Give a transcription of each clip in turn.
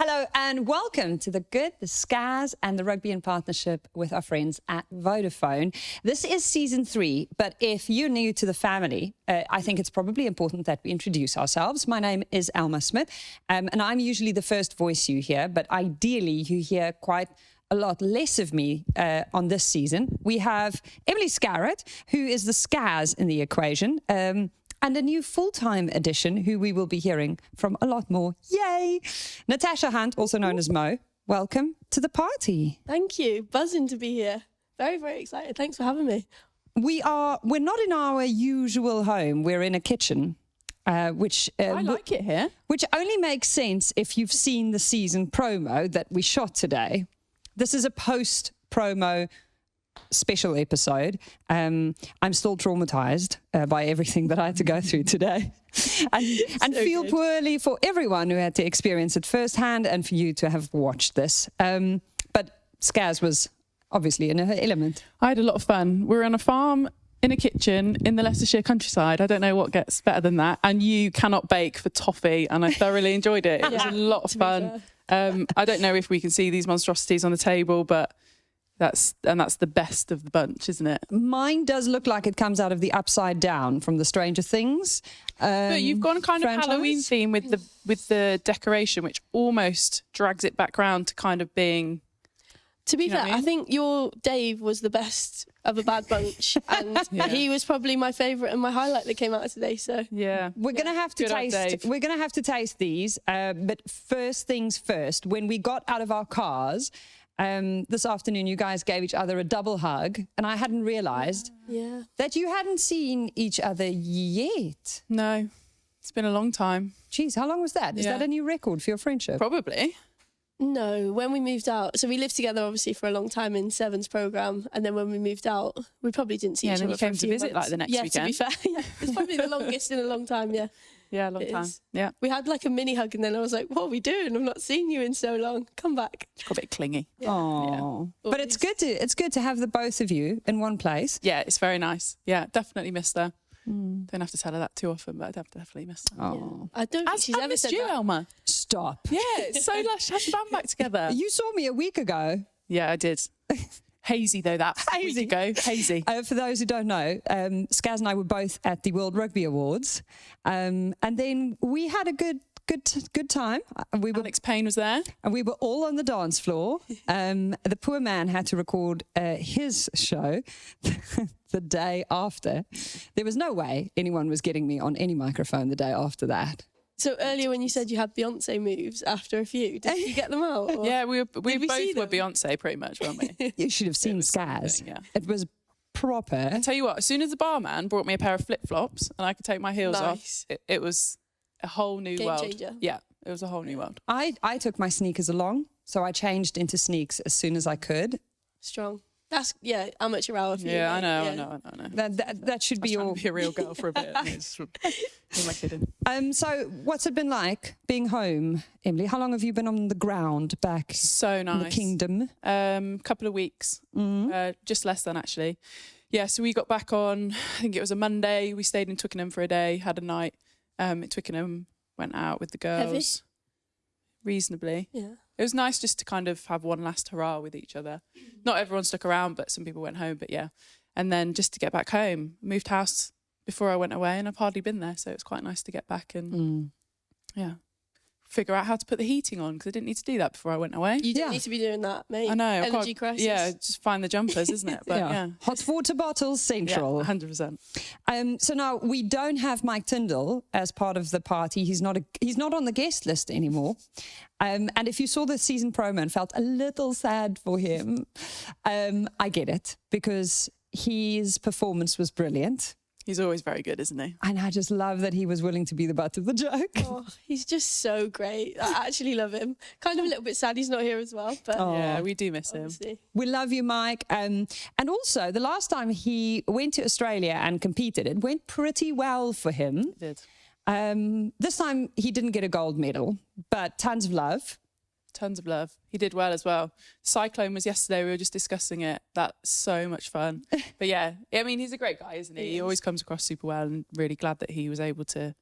Hello and welcome to the Good, the Scaz and the Rugby in partnership with our friends at Vodafone. This is season 3, but if you're new to the family, I think it's probably important that we introduce ourselves. My name is Elma Smith, and I'm usually the first voice you hear, but ideally you hear quite a lot less of me on this season. We have Emily Scarrett, who is the Scaz in the equation, and a new full-time addition who we will be hearing from a lot more. Yay! Natasha Hunt, also known as Mo. Welcome to the party. Thank you. Buzzing to be here. Very, very excited. Thanks for having me. We're not in our usual home. We're in a kitchen, which I like it here. Which only makes sense if you've seen the season promo that we shot today. This is a post-promo special episode. I'm still traumatized by everything that I had to go through today, and feel poorly for everyone who had to experience it firsthand and for you to have watched this. But Scaz was obviously in her element. I had a lot of fun. We were on a farm in a kitchen in the Leicestershire countryside. I don't know what gets better than that. And you cannot bake for toffee, and I thoroughly enjoyed it. It was a lot of fun. I don't know if we can see these monstrosities on the table, but that's the best of the bunch, isn't it? Mine does look like it comes out of the Upside Down from the Stranger Things. But you've gone kind of Halloween theme with the decoration, which almost drags it back round to kind of being. To be fair, I think your Dave was the best of a bad bunch, and he was probably my favourite and my highlight that came out of today. So we're gonna have to taste. We're gonna have to taste these. But first things first. When we got out of our cars this afternoon, you guys gave each other a double hug, and I hadn't realised that you hadn't seen each other yet. No, it's been a long time. Jeez, how long was that? Is that a new record for your friendship? Probably. No, when we moved out, so we lived together obviously for a long time in Seven's programme, and then when we moved out, we probably didn't see each other. Yeah, then you came to visit like the next weekend. Yeah, to be fair, it's probably the longest in a long time. Yeah, a long time. Yeah, we had like a mini hug, and then I was like, "What are we doing? I've not seen you in so long. Come back." It's got a bit clingy. Oh, but it's good to have the both of you in one place. Yeah, it's very nice. Yeah, definitely missed her. Don't have to tell her that too often, but I've definitely missed her. Oh, I don't think she's ever said you, that. Elma. Stop. Yeah, it's so lush. Have the band back together. You saw me a week ago. Yeah, I did. Hazy though, that Hazy. week ago. Hazy. For those who don't know, Scaz and I were both at the World Rugby Awards, and then we had a good time. Alex Payne was there, and we were all on the dance floor. The poor man had to record his show the day after. There was no way anyone was getting me on any microphone the day after that. So earlier when you said you had Beyonce moves after a few, did you get them out? Or? Yeah, we both were Beyonce pretty much, weren't we? You should have seen Scaz. It was proper. I tell you what, as soon as the barman brought me a pair of flip-flops and I could take my heels off, it was a whole new Game world. changer. Yeah, it was a whole new world. I took my sneakers along, so I changed into sneaks as soon as I could. Strong. That's amateur hour for you. Yeah, I know. That should be your. Be a real girl for a bit. Who am I kidding? So what's it been like being home, Emily? How long have you been on the ground back? So nice. In the kingdom. Couple of weeks, just less than actually. Yeah, so we got back on. I think it was a Monday. We stayed in Twickenham for a day, had a night at Twickenham. Went out with the girls. Heavy? Reasonably. Yeah. It was nice just to kind of have one last hurrah with each other. Not everyone stuck around, but some people went home, but yeah. And then just to get back home, moved house before I went away, and I've hardly been there, so it was quite nice to get back and figure out how to put the heating on, because I didn't need to do that before I went away. You didn't need to be doing that, mate. I know. Energy crisis. Yeah, just find the jumpers, isn't it? But yeah. Hot water bottles central. Yeah, 100%. So now we don't have Mike Tindall as part of the party. He's not on the guest list anymore. And if you saw the season promo and felt a little sad for him, I get it, because his performance was brilliant. He's always very good, isn't he? And I just love that he was willing to be the butt of the joke. Oh, he's just so great. I actually love him. Kind of a little bit sad he's not here as well. But yeah, we do miss him. We love you, Mike. And also, the last time he went to Australia and competed, it went pretty well for him. It did. This time, he didn't get a gold medal, but tons of love. Tons of love. He did well as well. Cyclone was yesterday. We were just discussing it. That's so much fun. But yeah, I mean, he's a great guy, isn't he? He always comes across super well, and really glad that he was able to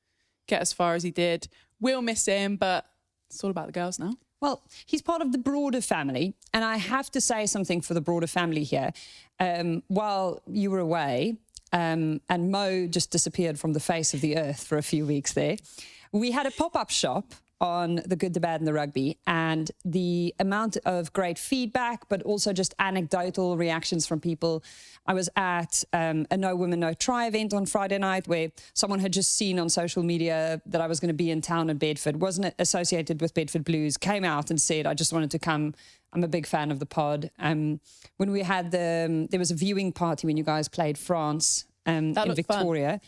get as far as he did. We'll miss him, but it's all about the girls now. Well, he's part of the broader family, and I have to say something for the broader family here. While you were away, and Mo just disappeared from the face of the earth for a few weeks there, we had a pop-up shop on the Good, the Bad and the Rugby, and the amount of great feedback, but also just anecdotal reactions from people. I was at a No Women, No Try event on Friday night where someone had just seen on social media that I was going to be in town in Bedford, wasn't associated with Bedford Blues, came out and said, I just wanted to come. I'm a big fan of the pod. When we had there was a viewing party when you guys played France in Victoria.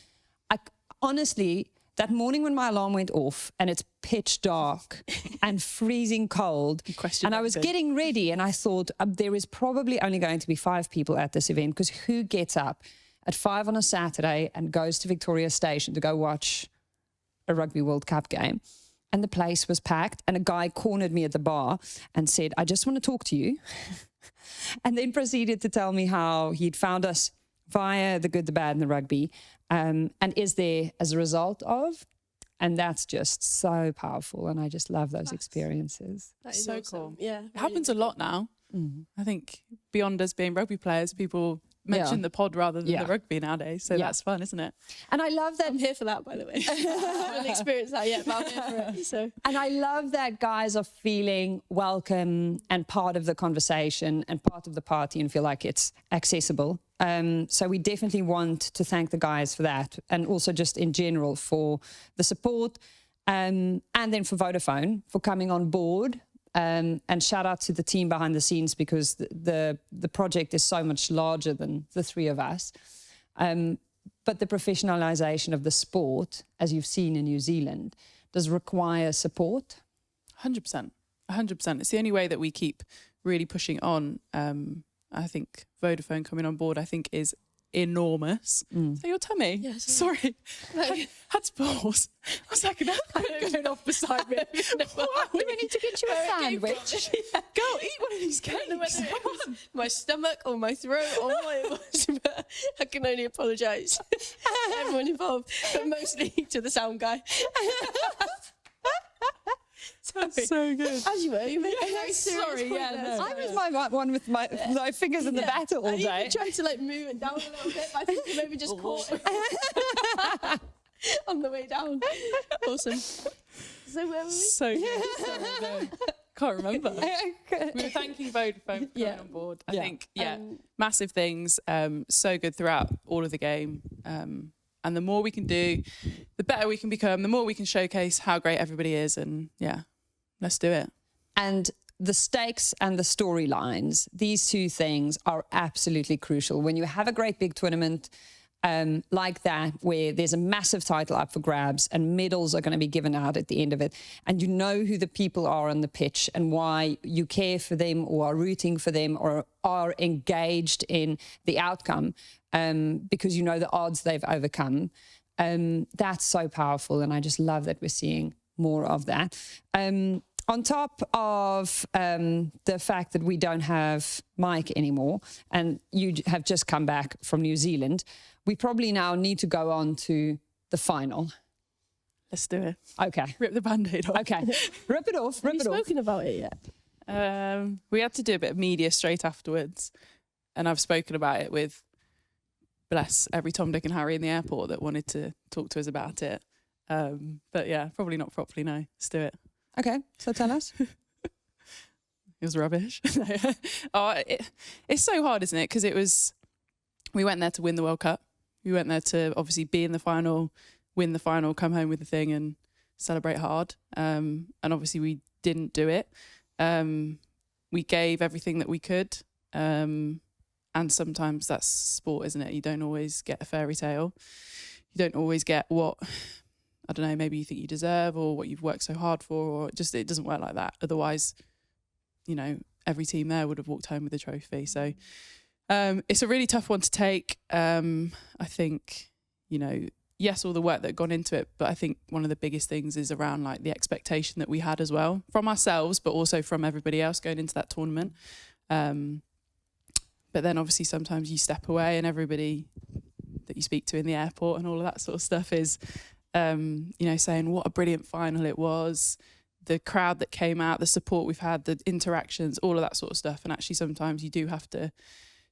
Honestly, that morning when my alarm went off and it's pitch dark and freezing cold, and I was getting ready and I thought there is probably only going to be 5 people at this event, because who gets up at 5 on a Saturday and goes to Victoria Station to go watch a Rugby World Cup game? And the place was packed, and a guy cornered me at the bar and said, I just want to talk to you. And then proceeded to tell me how he'd found us via the Good, the Bad and the Rugby, and is there as a result of, and that's just so powerful, and I just love those experiences. That is so awesome. cool. Yeah, it happens a lot now. I think beyond us being rugby players, people mention the pod rather than the rugby nowadays, so that's fun, isn't it? And I love that. I'm here for that, by the way. I haven't experienced that yet, but I'm here for it. So. And I love that guys are feeling welcome and part of the conversation and part of the party and feel like it's accessible. So we definitely want to thank the guys for that, and also just in general for the support, and then for Vodafone for coming on board. And shout out to the team behind the scenes, because the project is so much larger than the 3 of us. But the professionalisation of the sport, as you've seen in New Zealand, does require support. 100%. 100%. It's the only way that we keep really pushing on. I think Vodafone coming on board, I think, is enormous. So your tummy? Yes. Sorry. I had to pause. I was like, an earthquake going off beside me. Do we need to get you a sandwich? Go eat one of these cakes. My stomach or my throat or what it was, but I can only apologise. Everyone involved, but mostly to the sound guy. That's so good. As you were, you made a very serious sorry, point yeah, there. no. I was my one with my fingers in the batter all I day. even tried to like move it down a little bit, but I think you maybe just caught it on the way down. Awesome. So where were we? So good. Sorry, no. Can't remember. We were thanking Vodafone for coming on board. I think, massive things. So good throughout all of the game. And the more we can do, the better we can become, the more we can showcase how great everybody is. And let's do it. And the stakes and the storylines, these 2 things are absolutely crucial. When you have a great big tournament like that, where there's a massive title up for grabs and medals are going to be given out at the end of it, and you know who the people are on the pitch and why you care for them or are rooting for them or are engaged in the outcome, because you know the odds they've overcome, that's so powerful. And I just love that we're seeing more of that. On top of the fact that we don't have Mike anymore, and you have just come back from New Zealand, we probably now need to go on to the final. Let's do it. Okay. Rip the Band-Aid off. Okay. Rip it off. Have you spoken about it yet? We had to do a bit of media straight afterwards, and I've spoken about it with, bless, every Tom, Dick and Harry in the airport that wanted to talk to us about it. But yeah, probably not properly, no. Let's do it. Okay, so tell us. It was rubbish. It's so hard, isn't it? Because we went there to win the World Cup. We went there to obviously be in the final, win the final, come home with the thing and celebrate hard. And obviously we didn't do it. We gave everything that we could. And sometimes that's sport, isn't it? You don't always get a fairy tale. You don't always get what, I don't know, maybe you think you deserve or what you've worked so hard for, or just it doesn't work like that. Otherwise, every team there would have walked home with a trophy. So it's a really tough one to take. I think, yes, all the work that had gone into it, but I think one of the biggest things is around like the expectation that we had as well from ourselves, but also from everybody else going into that tournament. But then obviously sometimes you step away and everybody that you speak to in the airport and all of that sort of stuff is, saying what a brilliant final it was. the crowd that came out, the support we've had, the interactions, all of that sort of stuff. And actually sometimes you do have to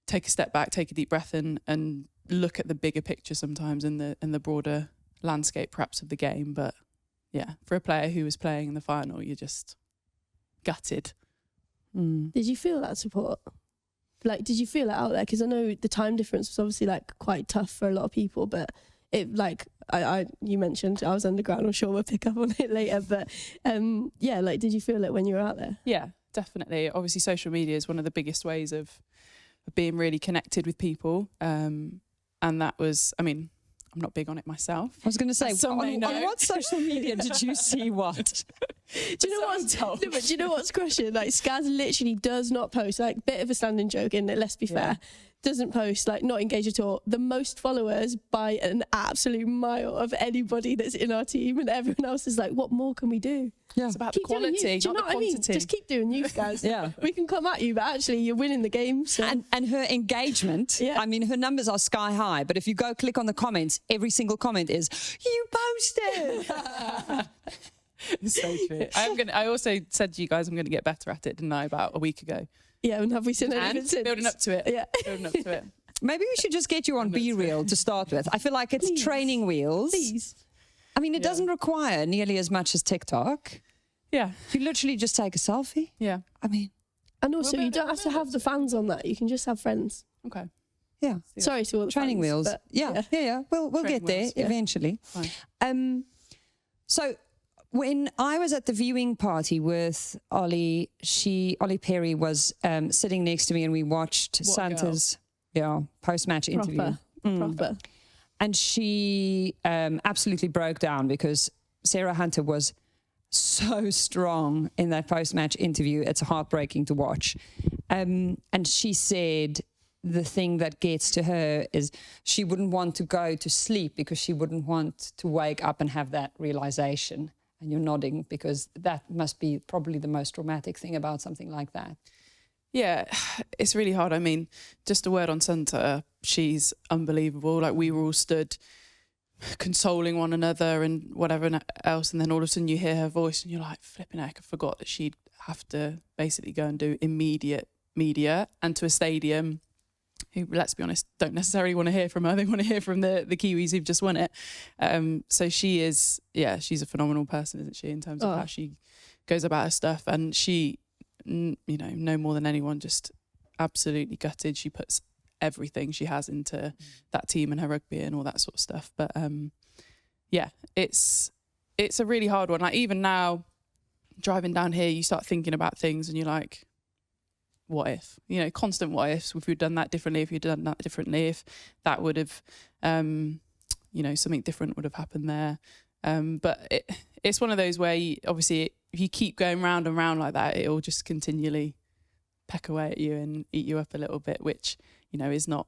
take a step back, take a deep breath and look at the bigger picture sometimes in the broader landscape perhaps of the game. But yeah, for a player who was playing in the final, you're just gutted. Did you feel that support? Like, did you feel it out there? Because I know the time difference was obviously like quite tough for a lot of people, but it like you mentioned I was underground. I'm sure we'll pick up on it later, but yeah, like, did you feel it when you were out there? Yeah, definitely. Obviously, social media is one of the biggest ways of being really connected with people, and that was, I mean, I'm not big on it myself. I was going to say, on what social media did you see what? Do you know what's no, but do you know what's crushing? Like, Scaz literally does not post. Like, bit of a standing joke in it. Let's be fair. Doesn't post, like, not engage at all. The most followers by an absolute mile of anybody that's in our team, and everyone else is like, what more can we do? Yeah, it's about the quality, not the quantity. Just keep doing you, Scaz. Yeah, we can come at you, but actually you're winning the game. So. And her engagement, I mean, her numbers are sky high, but if you go click on the comments, every single comment is, you posted. It's so true. I also said to you guys I'm going to get better at it, didn't I, about a week ago? Yeah, and have we seen anything since? Building up to it. Yeah. Building up to it. Maybe we should just get you on B-Reel to start with. I feel like it's training wheels. Please. I mean, it doesn't require nearly as much as TikTok. Yeah. You literally just take a selfie. Yeah. I mean. And also, you don't have to have the fans on that. You can just have friends. Okay. Yeah. Sorry to all the training fans, wheels. But Yeah. We'll get there eventually. Fine. So when I was at the viewing party with Ollie, Ollie Perry was sitting next to me, and we watched Santa's post-match interview. Proper. And she absolutely broke down because Sarah Hunter was so strong in that post-match interview. It's heartbreaking to watch. And she said the thing that gets to her is she wouldn't want to go to sleep because she wouldn't want to wake up and have that realization. And you're nodding because that must be probably the most traumatic thing about something like that. Yeah, it's really hard. I mean, just a word on Santa, she's unbelievable. Like, we were all stood consoling one another and whatever else, and then all of a sudden you hear her voice and you're like, flipping heck, I forgot that she'd have to basically go and do immediate media, and to a stadium who, let's be honest, don't necessarily want to hear from her. They want to hear from the Kiwis who've just won it. So she is, she's a phenomenal person, isn't she, in terms of how she goes about her stuff. And she, you know, no more than anyone, just absolutely gutted. She puts everything she has into that team and her rugby and all that sort of stuff. But it's a really hard one. Like, even now, driving down here, you start thinking about things and you're like, what if? You know, constant what ifs. If you'd done that differently, if you'd done that differently, if that would have, you know, something different would have happened there. But it's one of those where obviously if you keep going round and round like that, it'll just continually peck away at you and eat you up a little bit, which, you know, is not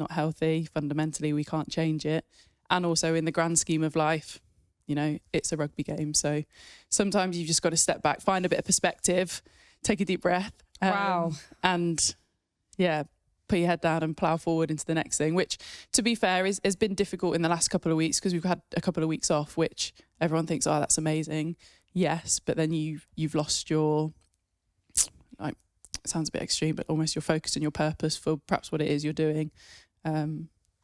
healthy. Fundamentally, we can't change it. And also in the grand scheme of life, you know, it's a rugby game. So sometimes you've just got to step back, find a bit of perspective, take a deep breath. And put your head down and plough forward into the next thing, which, to be fair, has been difficult in the last couple of weeks because we've had a couple of weeks off, which everyone thinks, oh, that's amazing. Yes, but then you've lost your, like, it sounds a bit extreme, but almost your focus and your purpose for perhaps what it is you're doing.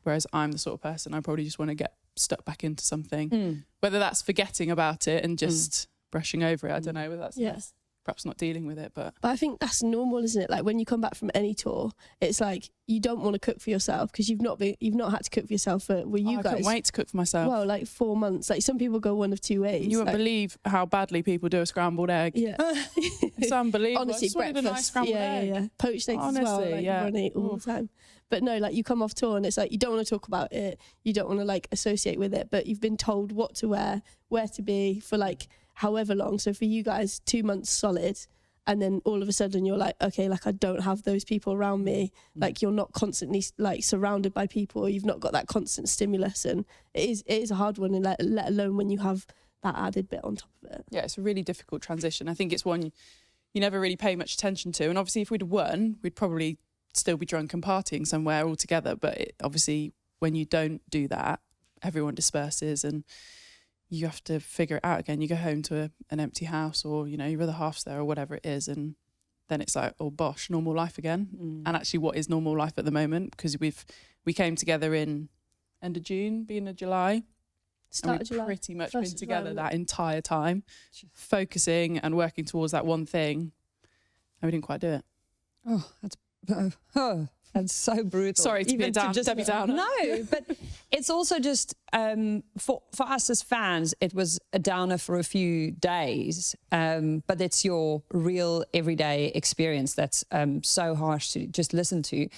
Whereas I'm the sort of person, I probably just want to get stuck back into something, whether that's forgetting about it and just brushing over it. I don't know whether that's perhaps not dealing with it, but I think that's normal, isn't it? Like, when you come back from any tour, it's like you don't want to cook for yourself because you've not had to cook for yourself for you guys. I couldn't wait to cook for myself. Well, like 4 months. Like, some people go one of two ways. You wouldn't believe how badly people do a scrambled egg. Yeah, it's unbelievable. Honestly, breakfast. A nice scrambled egg. Yeah. Poached eggs as well. Like, run it all the time. But no, like, you come off tour and it's like you don't want to talk about it. You don't want to, like, associate with it. But you've been told what to wear, where to be for, like, however long. So for you guys, 2 months solid. And then all of a sudden you're like, okay, like, I don't have those people around me. Like, you're not constantly, like, surrounded by people. You've not got that constant stimulus. And it is a hard one, and let alone when you have that added bit on top of it. Yeah, it's a really difficult transition. I think it's one you never really pay much attention to. And obviously if we'd won, we'd probably still be drunk and partying somewhere all together. But obviously when you don't do that, everyone disperses and you have to figure it out again. You go home to an empty house, or, you know, your other half's there or whatever it is, and then it's like, oh bosh, normal life again. And actually, what is normal life at the moment? Because we came together in end of June, beginning of July. Start of July. Pretty much been together that entire time, focusing and working towards that one thing, and we didn't quite do it. That's so brutal. Sorry to be a Debbie Downer. No, but it's also just for us as fans, it was a downer for a few days, but it's your real everyday experience that's so harsh to just listen to.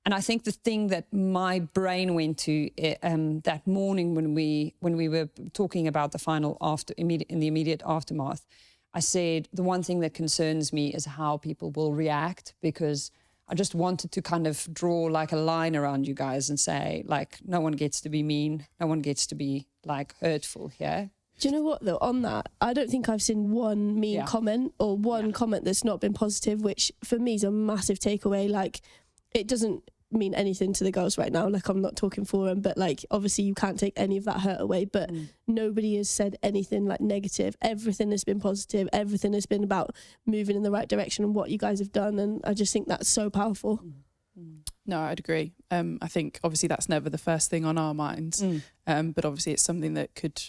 And I think the thing that my brain went to that morning when we were talking about the final in the immediate aftermath, I said the one thing that concerns me is how people will react, because I just wanted to kind of draw like a line around you guys and say, like, no one gets to be mean, no one gets to be like hurtful here. Do you know what though, on that, I don't think I've seen one mean comment or one comment that's not been positive, which for me is a massive takeaway. Like, it doesn't mean anything to the girls right now, like I'm not talking for them, but like obviously you can't take any of that hurt away, but nobody has said anything like negative. Everything has been positive, everything has been about moving in the right direction and what you guys have done, and I just think that's so powerful. No, I'd agree. I think obviously that's never the first thing on our minds, but obviously it's something that could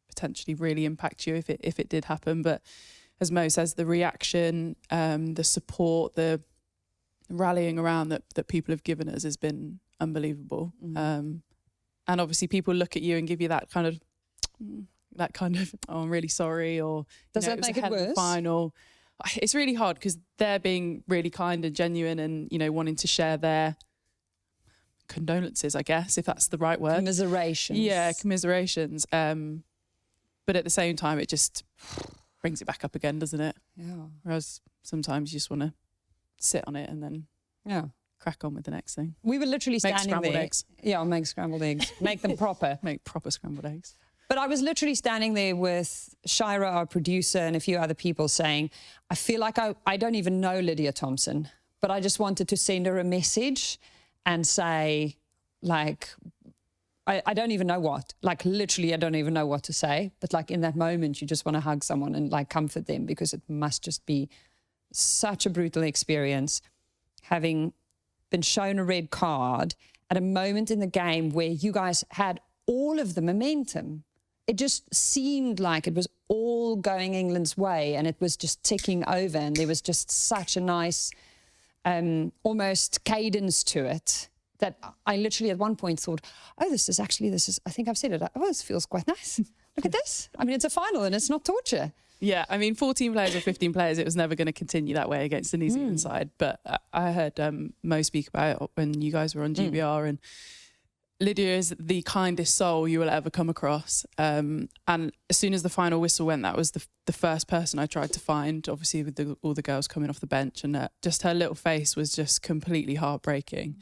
potentially really impact you if it did happen. But as Mo says, the reaction, the support, the rallying around that people have given us has been unbelievable. And obviously people look at you and give you that kind of oh, I'm really sorry, or does that make it worse? Final. It's really hard because they're being really kind and genuine and, you know, wanting to share their condolences, I guess, if that's the right word. Commiserations. Yeah, commiserations. But at the same time, it just brings it back up again, doesn't it? Yeah. Whereas sometimes you just want to sit on it and then crack on with the next thing. We were literally standing make scrambled there. Eggs. Yeah, I'll make scrambled eggs. Make them proper. Make proper scrambled eggs. But I was literally standing there with Shira, our producer, and a few other people saying, I feel like I don't even know Lydia Thompson, but I just wanted to send her a message and say, like, I don't even know what. Like, literally, I don't even know what to say. But, like, in that moment, you just want to hug someone and, like, comfort them, because it must just be such a brutal experience, having been shown a red card at a moment in the game where you guys had all of the momentum. It just seemed like it was all going England's way, and it was just ticking over, and there was just such a nice almost cadence to it that I literally at one point thought, oh, this is, I think I've said it, oh, this feels quite nice. Look at this. I mean, it's a final and it's not torture. Yeah, I mean, 14 players or 15 players, it was never going to continue that way against the New Zealand side. But I heard Mo speak about it when you guys were on GBR, and Lydia is the kindest soul you will ever come across. And as soon as the final whistle went, that was the first person I tried to find, obviously with all the girls coming off the bench. And just her little face was just completely heartbreaking.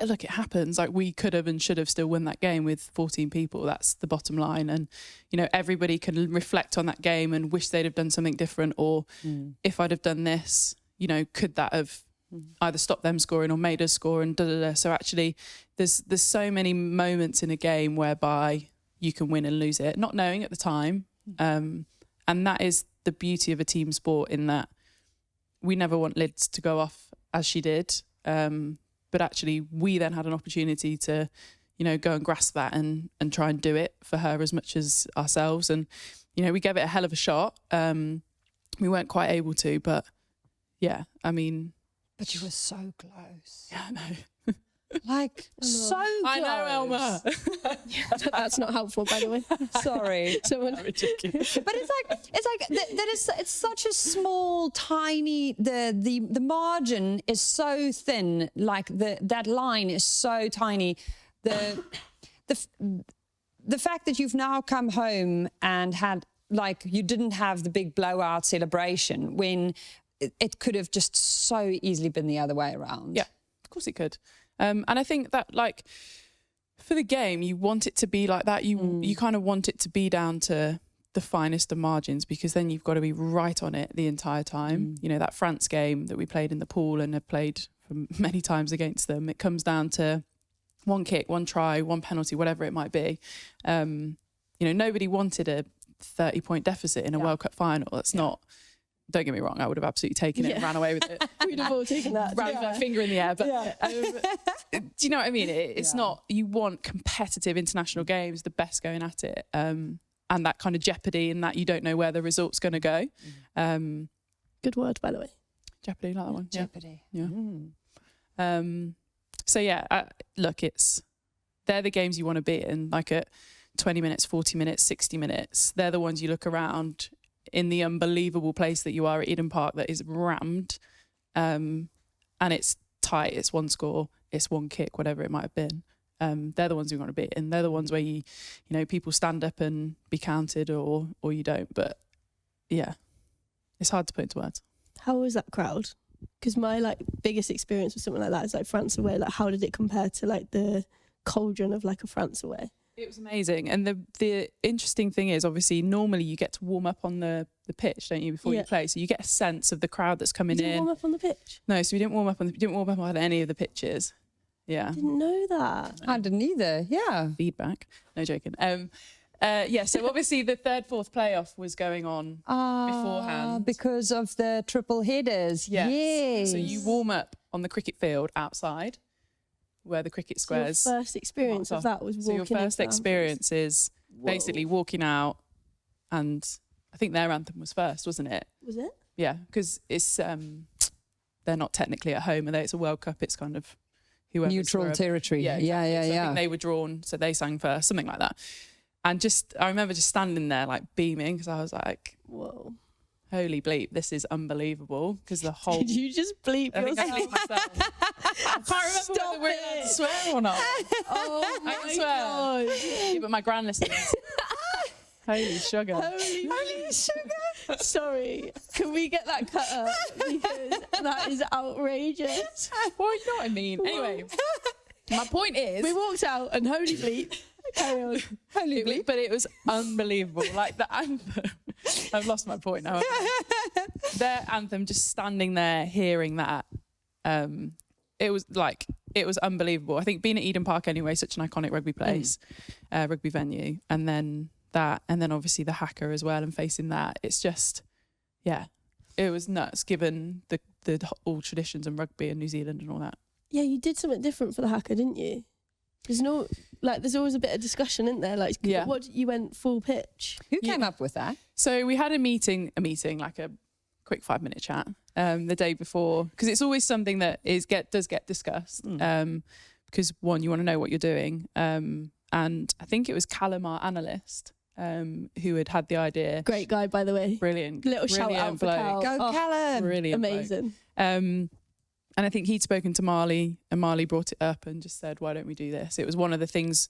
Look, it happens. Like, we could have and should have still won that game with 14 people. That's the bottom line. And, you know, everybody can reflect on that game and wish they'd have done something different, or if I'd have done this, you know, could that have either stopped them scoring or made us score, and da-da-da. So actually there's so many moments in a game whereby you can win and lose it, not knowing at the time. And that is the beauty of a team sport, in that we never want Lids to go off as she did. But actually we then had an opportunity to, you know, go and grasp that and try and do it for her as much as ourselves. And, you know, we gave it a hell of a shot. We weren't quite able to, but yeah, I mean... But you were so close. Yeah, I know. Like, so close. I know, Elma. That's not helpful, by the way. Sorry. Ridiculous. But it's such a small, tiny. The margin is so thin. Like that line is so tiny. The fact that you've now come home and had, like, you didn't have the big blowout celebration when it could have just so easily been the other way around. Yeah, of course it could. And I think that, like, for the game, you want it to be like that. You kind of want it to be down to the finest of margins, because then you've got to be right on it the entire time. You know, that France game that we played in the pool and have played for many times against them, it comes down to one kick, one try, one penalty, whatever it might be. Nobody wanted a 30-point deficit in a World Cup final. That's not. Don't get me wrong, I would have absolutely taken it and ran away with it. We'd have all taken that. Ran with my finger in the air. But do you know what I mean? It's not, you want competitive international games, the best going at it. And that kind of jeopardy in that you don't know where the result's going to go. Good word, by the way. Jeopardy, like that one. Jeopardy. Yeah. Look, they're the games you want to be in, like at 20 minutes, 40 minutes, 60 minutes. They're the ones you look around in the unbelievable place that you are at Eden Park that is rammed, and it's tight, it's one score, it's one kick, whatever it might have been. They're the ones you want to be in. They're the ones where people stand up and be counted or you don't. But yeah, it's hard to put into words. How was that crowd? Because my biggest experience with something like that is France away. How did it compare to the cauldron of a France away? It was amazing. And the interesting thing is, obviously, normally you get to warm up on the pitch, don't you, before you play? So you get a sense of the crowd that's coming in. Warm up on the pitch? No, so we didn't warm up on any of the pitches. Yeah. I didn't know that. I didn't either. Yeah. Feedback. No joking. So obviously the third, fourth playoff was going on beforehand. Because of the triple headers. Yes. So you warm up on the cricket field outside, where the cricket squares. So your first experience of that was walking. So your first experience is basically walking out, and I think their anthem was first, wasn't it? Was it? Yeah, because it's they're not technically at home, although it's a World Cup. It's kind of neutral territory. Yeah, exactly. Yeah. So I think they were drawn, so they sang first, something like that. And I remember just standing there beaming, because I was like, whoa. Holy bleep, this is unbelievable. Because the whole... Did you just bleep yourself? I myself. I can't remember whether we're allowed to swear or not. Oh my God. Yeah, but my gran listens. Holy sugar. Holy sugar. Sorry. Can we get that cut up? Because that is outrageous. Well, you know what I mean. Anyway, my point is... We walked out and holy bleep. Carry on. Holy bleep. But it was unbelievable. The anthem... I've lost my point now. Their anthem, just standing there hearing that, it was unbelievable. I think being at Eden Park anyway, such an iconic rugby place, rugby venue, and then obviously the Haka as well, and facing that, it's just, it was nuts given the all traditions and rugby in New Zealand and all that. Yeah, you did something different for the Haka, didn't you? There's always a bit of discussion, isn't there? What you went full pitch. Who came up with that? So we had a meeting, like a quick 5-minute chat the day before, because it's always something that does get discussed. Because one, you want to know what you're doing, and I think it was Callum, our analyst, who had the idea. Great guy, by the way. Brilliant. Little shout out for Cal. Go Callum. Brilliant. Amazing. And I think he'd spoken to Marley, and Marley brought it up and just said, why don't we do this? It was one of the things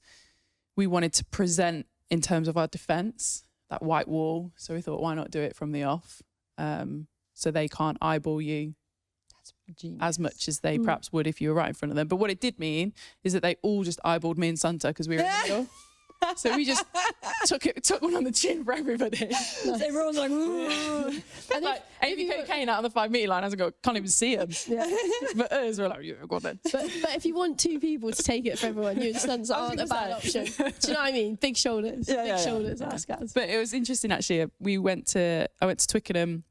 we wanted to present in terms of our defence, that white wall. So we thought, why not do it from the off? So they can't eyeball you as much as they perhaps would if you were right in front of them. But what it did mean is that they all just eyeballed me and Santa because we were in the middle. So we just took one on the chin for everybody. Everyone's like, ooh. And like AVK Kane out on the 5 metre line, can't even see him. Yeah. But us were like, yeah, go on then. But if you want two people to take it for everyone, you and Sons aren't a bad option. Do you know what I mean? Big shoulders. Big shoulders, Scaz. But it was interesting actually. I went to Twickenham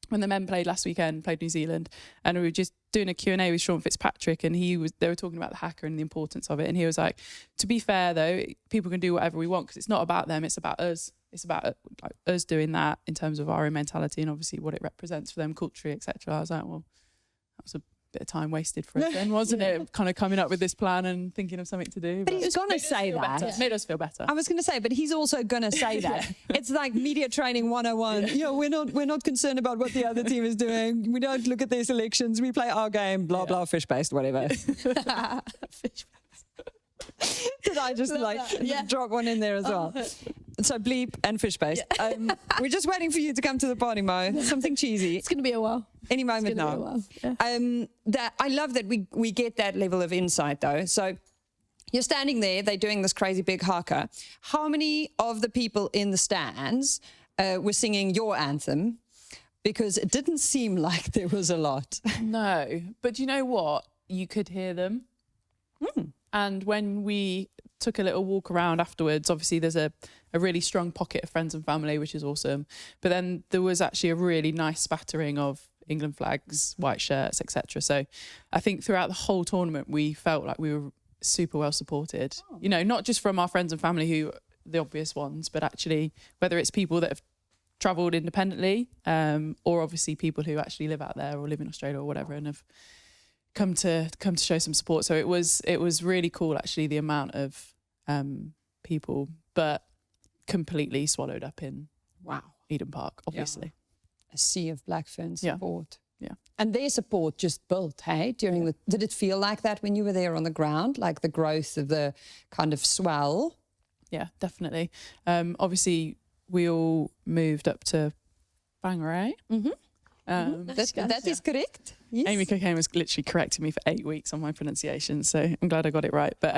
when the men played last weekend, played New Zealand, and we were just doing a Q&A with Sean Fitzpatrick, and they were talking about the Haka and the importance of it, and he was like, to be fair though, people can do whatever we want because it's not about them, it's about us. It's about us doing that in terms of our own mentality and obviously what it represents for them culturally, etc. I was like, well, that was a bit of time wasted for us then, wasn't it? Kind of coming up with this plan and thinking of something to do. But he's going to say that. Made us feel better. I was going to say, but he's also going to say that. It's like media training 101. We're not concerned about what the other team is doing. We don't look at their selections. We play our game, blah, blah, fish-based, whatever. Fish-based. Did I just drop one in there as well? So bleep and fish-based. We're just waiting for you to come to the party, Mo. Something cheesy. It's going to be a while. Any moment now. That I love that we get that level of insight though. So you're standing there, they're doing this crazy big haka. How many of the people in the stands were singing your anthem? Because it didn't seem like there was a lot. No, but you know what? You could hear them. And when we took a little walk around afterwards, obviously there's a really strong pocket of friends and family, which is awesome. But then there was actually a really nice spattering of England flags, white shirts, etc. So I think throughout the whole tournament, we felt like we were super well supported. Oh. You know, not just from our friends and family, who the obvious ones, but actually whether it's people that have travelled independently, or obviously people who actually live out there or live in Australia or whatever, and have come to show some support. So it was really cool, actually, the amount of people, but completely swallowed up in Eden Park, obviously. A sea of Black Ferns support. Yeah. And their support just built, hey? Did it feel like that when you were there on the ground, like the growth of the kind of swell? Yeah, definitely. Obviously, we all moved up to Bangor. That is correct. Yes. Amy Cocaine was literally correcting me for 8 weeks on my pronunciation, so I'm glad I got it right. But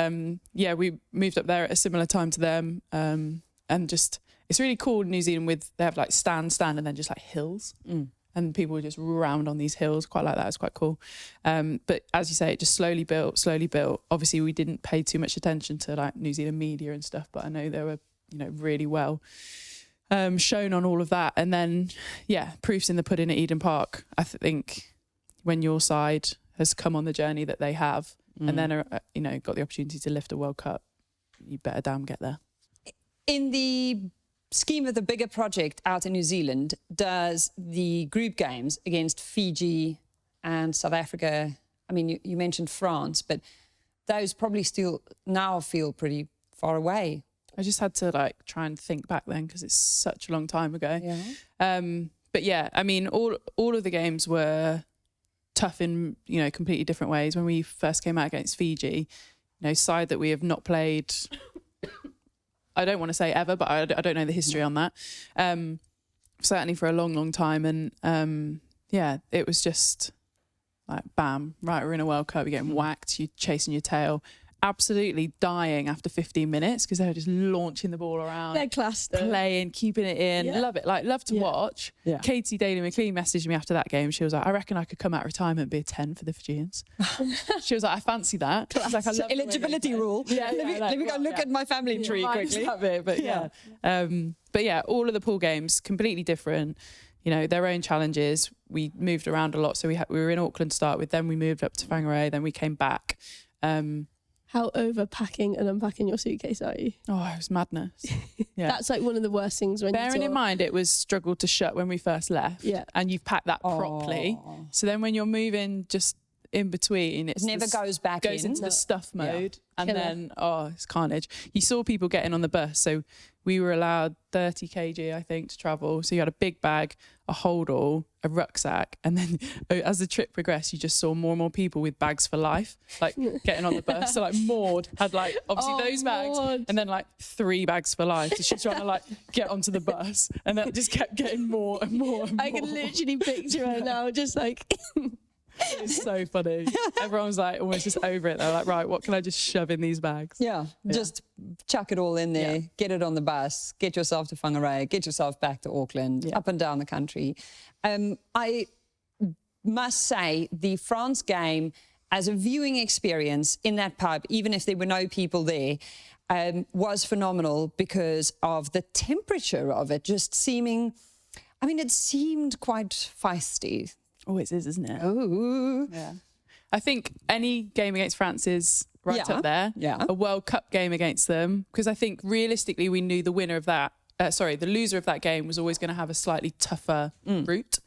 yeah, we moved up there at a similar time to them, and just it's really cool in New Zealand. They have like stand, and then just like hills, and people would just round on these hills. Quite like that. It's quite cool. But as you say, it just slowly built. Obviously, we didn't pay too much attention to like New Zealand media and stuff, but I know they were, really well shown on all of that. And then, proofs in the pudding at Eden Park. I think when your side has come on the journey that they have, and then got the opportunity to lift a World Cup, you better damn get there. In the scheme of the bigger project out in New Zealand, does the group games against Fiji and South Africa, I mean, you mentioned France, but those probably still now feel pretty far away. I just had to try and think back then, because it's such a long time ago. Yeah. But yeah, I mean, all of the games were tough in completely different ways. When we first came out against Fiji, side that we have not played, I don't want to say ever, but I don't know the history on that. Certainly for a long, long time. And it was just like, bam, right, we're in a World Cup, you're getting whacked, you're chasing your tail. Absolutely dying after 15 minutes, because they were just launching the ball around. They're class, playing, keeping it in. Yeah. Love it. Love to watch. Yeah. Katie Daly-McLean messaged me after that game. She was like, I reckon I could come out of retirement and be a 10 for the Fijians. She was like, I fancy that. She's like, I love eligibility rule. Yeah, let me go look at my family tree quickly. But yeah, all of the pool games completely different. Their own challenges. We moved around a lot. So we were in Auckland to start with. Then we moved up to Whangarei. Then we came back. How overpacking and unpacking your suitcase are you? Oh, it was madness. Yeah. That's like one of the worst things when Bearing in mind it was struggled to shut when we first left. Yeah. And you've packed that properly. So then when you're moving just in between, it never goes into the stuff mode. Yeah. And then, it's carnage. You saw people getting on the bus. So we were allowed 30 kg, I think, to travel. So you had a big bag, a hold-all, a rucksack. And then as the trip progressed, you just saw more and more people with bags for life, getting on the bus. So Maud had obviously those bags, and then 3 bags for life. So she's trying to get onto the bus, and then it just kept getting more and more and more. I can literally picture her now, just It's so funny. Everyone's almost just over it. They're like, right, what can I just shove in these bags? Yeah. Just chuck it all in there, get it on the bus, get yourself to Whangarei, get yourself back to Auckland, up and down the country. I must say the France game as a viewing experience in that pub, even if there were no people there, was phenomenal because of the temperature of it just seeming, it seemed quite feisty. Always is, isn't it? Oh. Yeah. I think any game against France is right up there. Yeah. A World Cup game against them, because I think realistically we knew the winner of that, the loser of that game was always going to have a slightly tougher route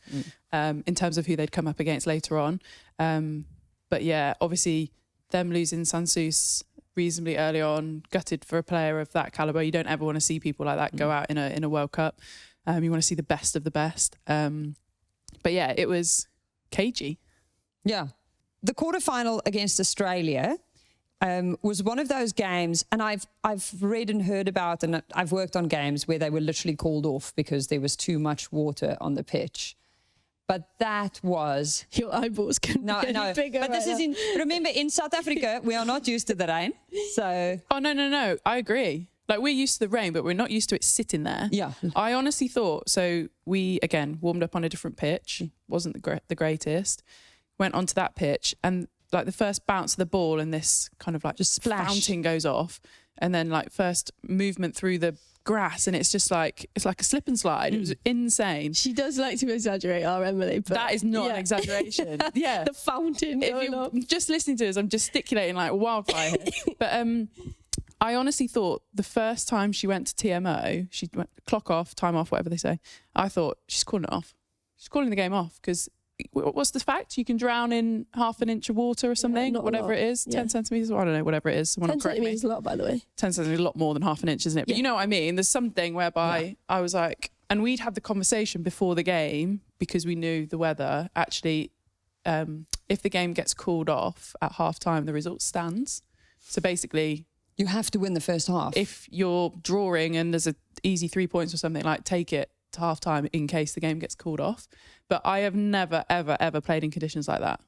in terms of who they'd come up against later on. But yeah, obviously them losing Sansus reasonably early on, gutted for a player of that calibre. You don't ever want to see people like that go out in a World Cup. You want to see the best of the best. But yeah, it was cagey. Yeah. The quarterfinal against Australia was one of those games, and I've read and heard about, and I've worked on games where they were literally called off because there was too much water on the pitch. But that was... Your eyeballs can be bigger. But this is remember, in South Africa, we are not used to the rain. So... Oh, no. I agree. We're used to the rain, but we're not used to it sitting there. Yeah. I honestly thought, so we, again, warmed up on a different pitch. Wasn't the greatest. Went onto that pitch, and like the first bounce of the ball and this kind of like Just splash. fountain goes off, and then like first movement through the grass, and it's just like it's like a slip and slide. It was insane. She does like to exaggerate, our Emily, but That is not an exaggeration. Yeah. The fountain If going you're up. just listening to us, I'm gesticulating like wildfire here. But I honestly thought the first time she went to TMO, she went clock off, time off, whatever they say. I thought she's calling it off. She's calling the game off because what's the fact? You can drown in half an inch of water or something, not a whatever lot. it is, 10 Yeah. centimetres, I don't know, whatever it is. Someone 10 correct me. centimetres is a lot, by the way. 10 centimetres is a lot more than half an inch, isn't it? But Yeah. you know what I mean? There's something whereby I was like, and we'd had the conversation before the game because we knew the weather. Actually, if the game gets called off at half time, the result stands. So basically, You have to win the first half. if you're drawing and there's a easy 3 points or something, like take it to half time in case the game gets called off. But I have never, ever, ever played in conditions like that.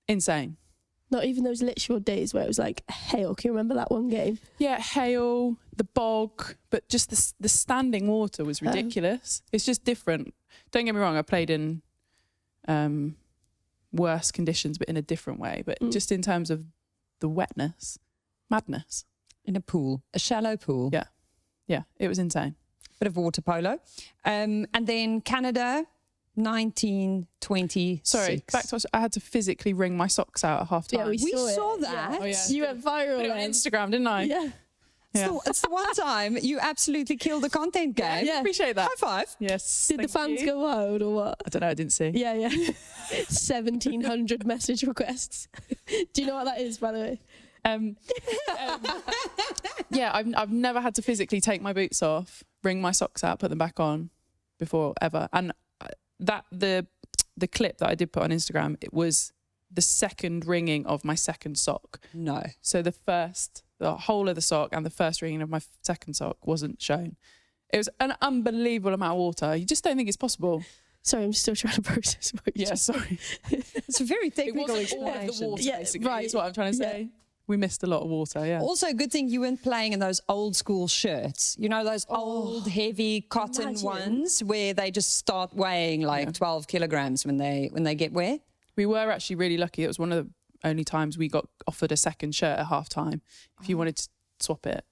Insane. Not even those literal days where it was like hail. Can you remember that one game? Yeah, hail, the bog, but just the standing water was ridiculous. It's just different. Don't get me wrong, I played in worse conditions, but in a different way. But just in terms of the wetness, madness. in a pool, a shallow pool. Yeah. Yeah, it was insane. Bit of water polo. And then Canada, 1926. Sorry, back to us. I had to physically wring my socks out at half time. Yeah, we We saw saw it. that. Oh, yeah. You went viral Put it on then. Instagram, didn't I? Yeah. Yeah. It's the one time you absolutely killed the content game. Yeah. Appreciate that. High five. Yes. Did the thank fans you. go wild or what? I don't know, I didn't see. Yeah, yeah. 1,700 message requests. Do you know what that is, by the way? Yeah, I've never had to physically take my boots off, wring my socks out, put them back on before ever. And that the clip that I did put on Instagram, it was the second wringing of my second sock. No. So the whole of the sock and the first wringing of my second sock wasn't shown. It was an unbelievable amount of water. You just don't think it's possible. Sorry, I'm still trying to process what you Yeah, just sorry. It's a very It technical wasn't all of the explanation. water, Yeah, basically, right. is what I'm trying to say. We missed a lot of water, yeah. Also, good thing you weren't playing in those old school shirts. You know, those old, heavy cotton imagine. ones where they just start weighing like 12 kilograms when they get wet. We were actually really lucky. It was one of the only times we got offered a second shirt at half time if you wanted to swap it.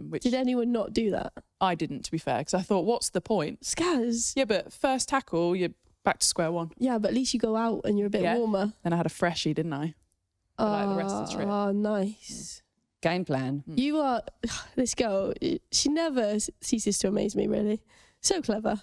Which Did anyone not do that? I didn't, to be fair, because I thought, what's the point? Scaz. Yeah, but first tackle, you're back to square one. Yeah, but at least you go out and you're a bit Yeah. warmer. Then I had a freshie, didn't I? For, like, the rest of the trip. Oh, nice. Game plan. You are, this girl, she never ceases to amaze me, really. So clever.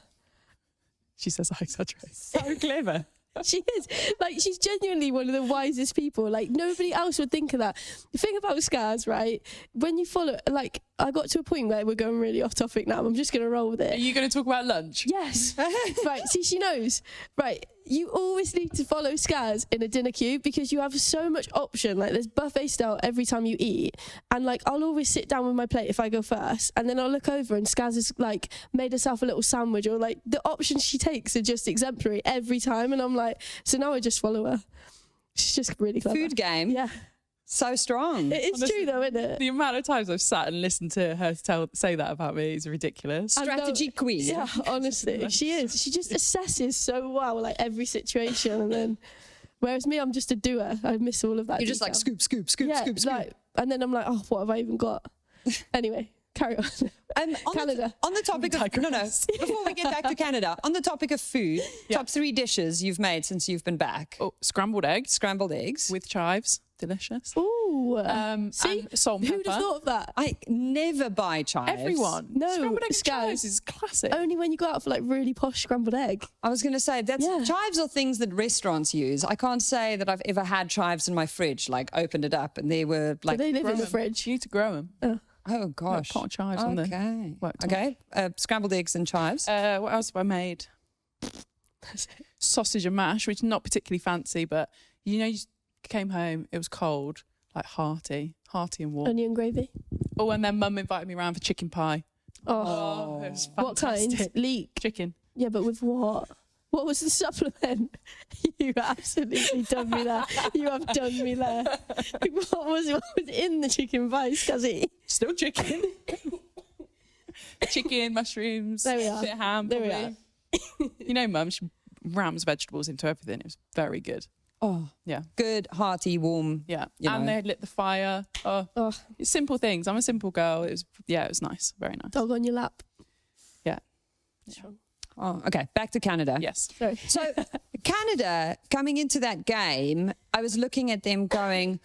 She says I exaggerate. So clever. She is. Like, she's genuinely one of the wisest people. Like, nobody else would think of that. The thing about Scaz, right, when you follow, like, I got to a point where we're going really off topic now. I'm just going to roll with Are it. you going to talk about lunch? Yes. Right, see, she knows. Right, you always need to follow Scaz in a dinner queue because you have so much option. Like, there's buffet style every time you eat. And, like, I'll always sit down with my plate if I go first. And then I'll look over and Scaz has, like, made herself a little sandwich, or, like, the options she takes are just exemplary every time. And I'm like, so now I just follow her. She's just really clever. Food game. Yeah. So strong. It is Honestly, true, though, isn't it? The amount of times I've sat and listened to her say that about me is ridiculous. I know- Strategy queen. Yeah, honestly, she is. She just assesses so well, like, every situation, and then, whereas me, I'm just a doer. I miss all of that. You're just like detail. scoop, scoop, yeah, scoop, scoop. like, and then I'm like, oh, what have I even got? Anyway, carry on. Canada. On the topic of before we get back to Canada, on the topic of food, top 3 dishes you've made since you've been back. Oh, scrambled eggs Scrambled eggs. with chives. Delicious. Ooh, See? see, And salt and who'd have pepper. thought of that? I never buy chives. Everyone. No, Scrambled eggs and Scaz. chives is classic. Only when you go out for like really posh scrambled egg. I was going to say that's Yeah. chives are things that restaurants use. I can't say that I've ever had chives in my fridge, like opened it up and they were Do like, they live in the them. fridge? You need to grow them. oh gosh. Pot of chives on the Okay. worktop. Okay. Scrambled eggs and chives. What else have I made? Sausage and mash, which is not particularly fancy, but you know, you just came home, it was cold, like hearty and warm. Onion gravy. Oh, and then Mum invited me round for chicken pie. Oh, It was what kind? fantastic. Leek. Chicken. Yeah, but with what? What was the supplement? You absolutely done me there. You have done me there. What was in the chicken pie, Scuzzy? Still chicken. Chicken, mushrooms, There we are. bit of ham. There we probably. You know, Mum, she rams vegetables into everything. It was very good. Oh, Yeah. good, hearty, warm. Yeah. You And know. they had lit the fire. Oh, it's simple things. I'm a simple girl. It was nice. Very nice. Dog on your lap. Yeah. Oh, okay. Back to Canada. Yes. Sorry. So Canada, coming into that game, I was looking at them going,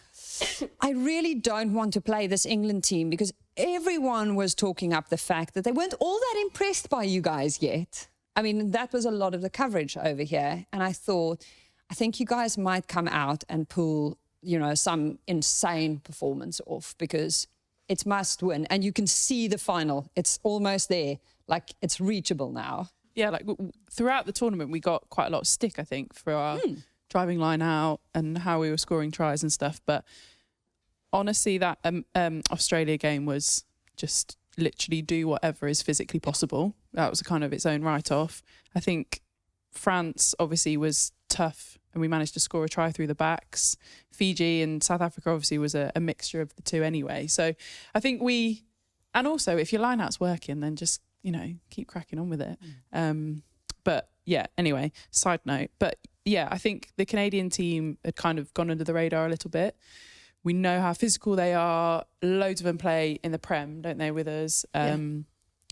I really don't want to play this England team because everyone was talking up the fact that they weren't all that impressed by you guys yet. I mean, that was a lot of the coverage over here. And I thought, I think you guys might come out and pull, you know, some insane performance off because it's must win. And you can see the final. It's almost there. Like, it's reachable now. Yeah, like throughout the tournament, we got quite a lot of stick, I think, for our driving line out and how we were scoring tries and stuff. But honestly, that Australia game was just literally do whatever is physically possible. That was kind of its own write-off. I think France obviously was tough and we managed to score a try through the backs. Fiji and South Africa obviously was a mixture of the two anyway. So I think and also if your line-out's working, then just, you know, keep cracking on with it. But yeah, anyway, side note. But yeah, I think the Canadian team had kind of gone under the radar a little bit. We know how physical they are. Loads of them play in the Prem, don't they, with us?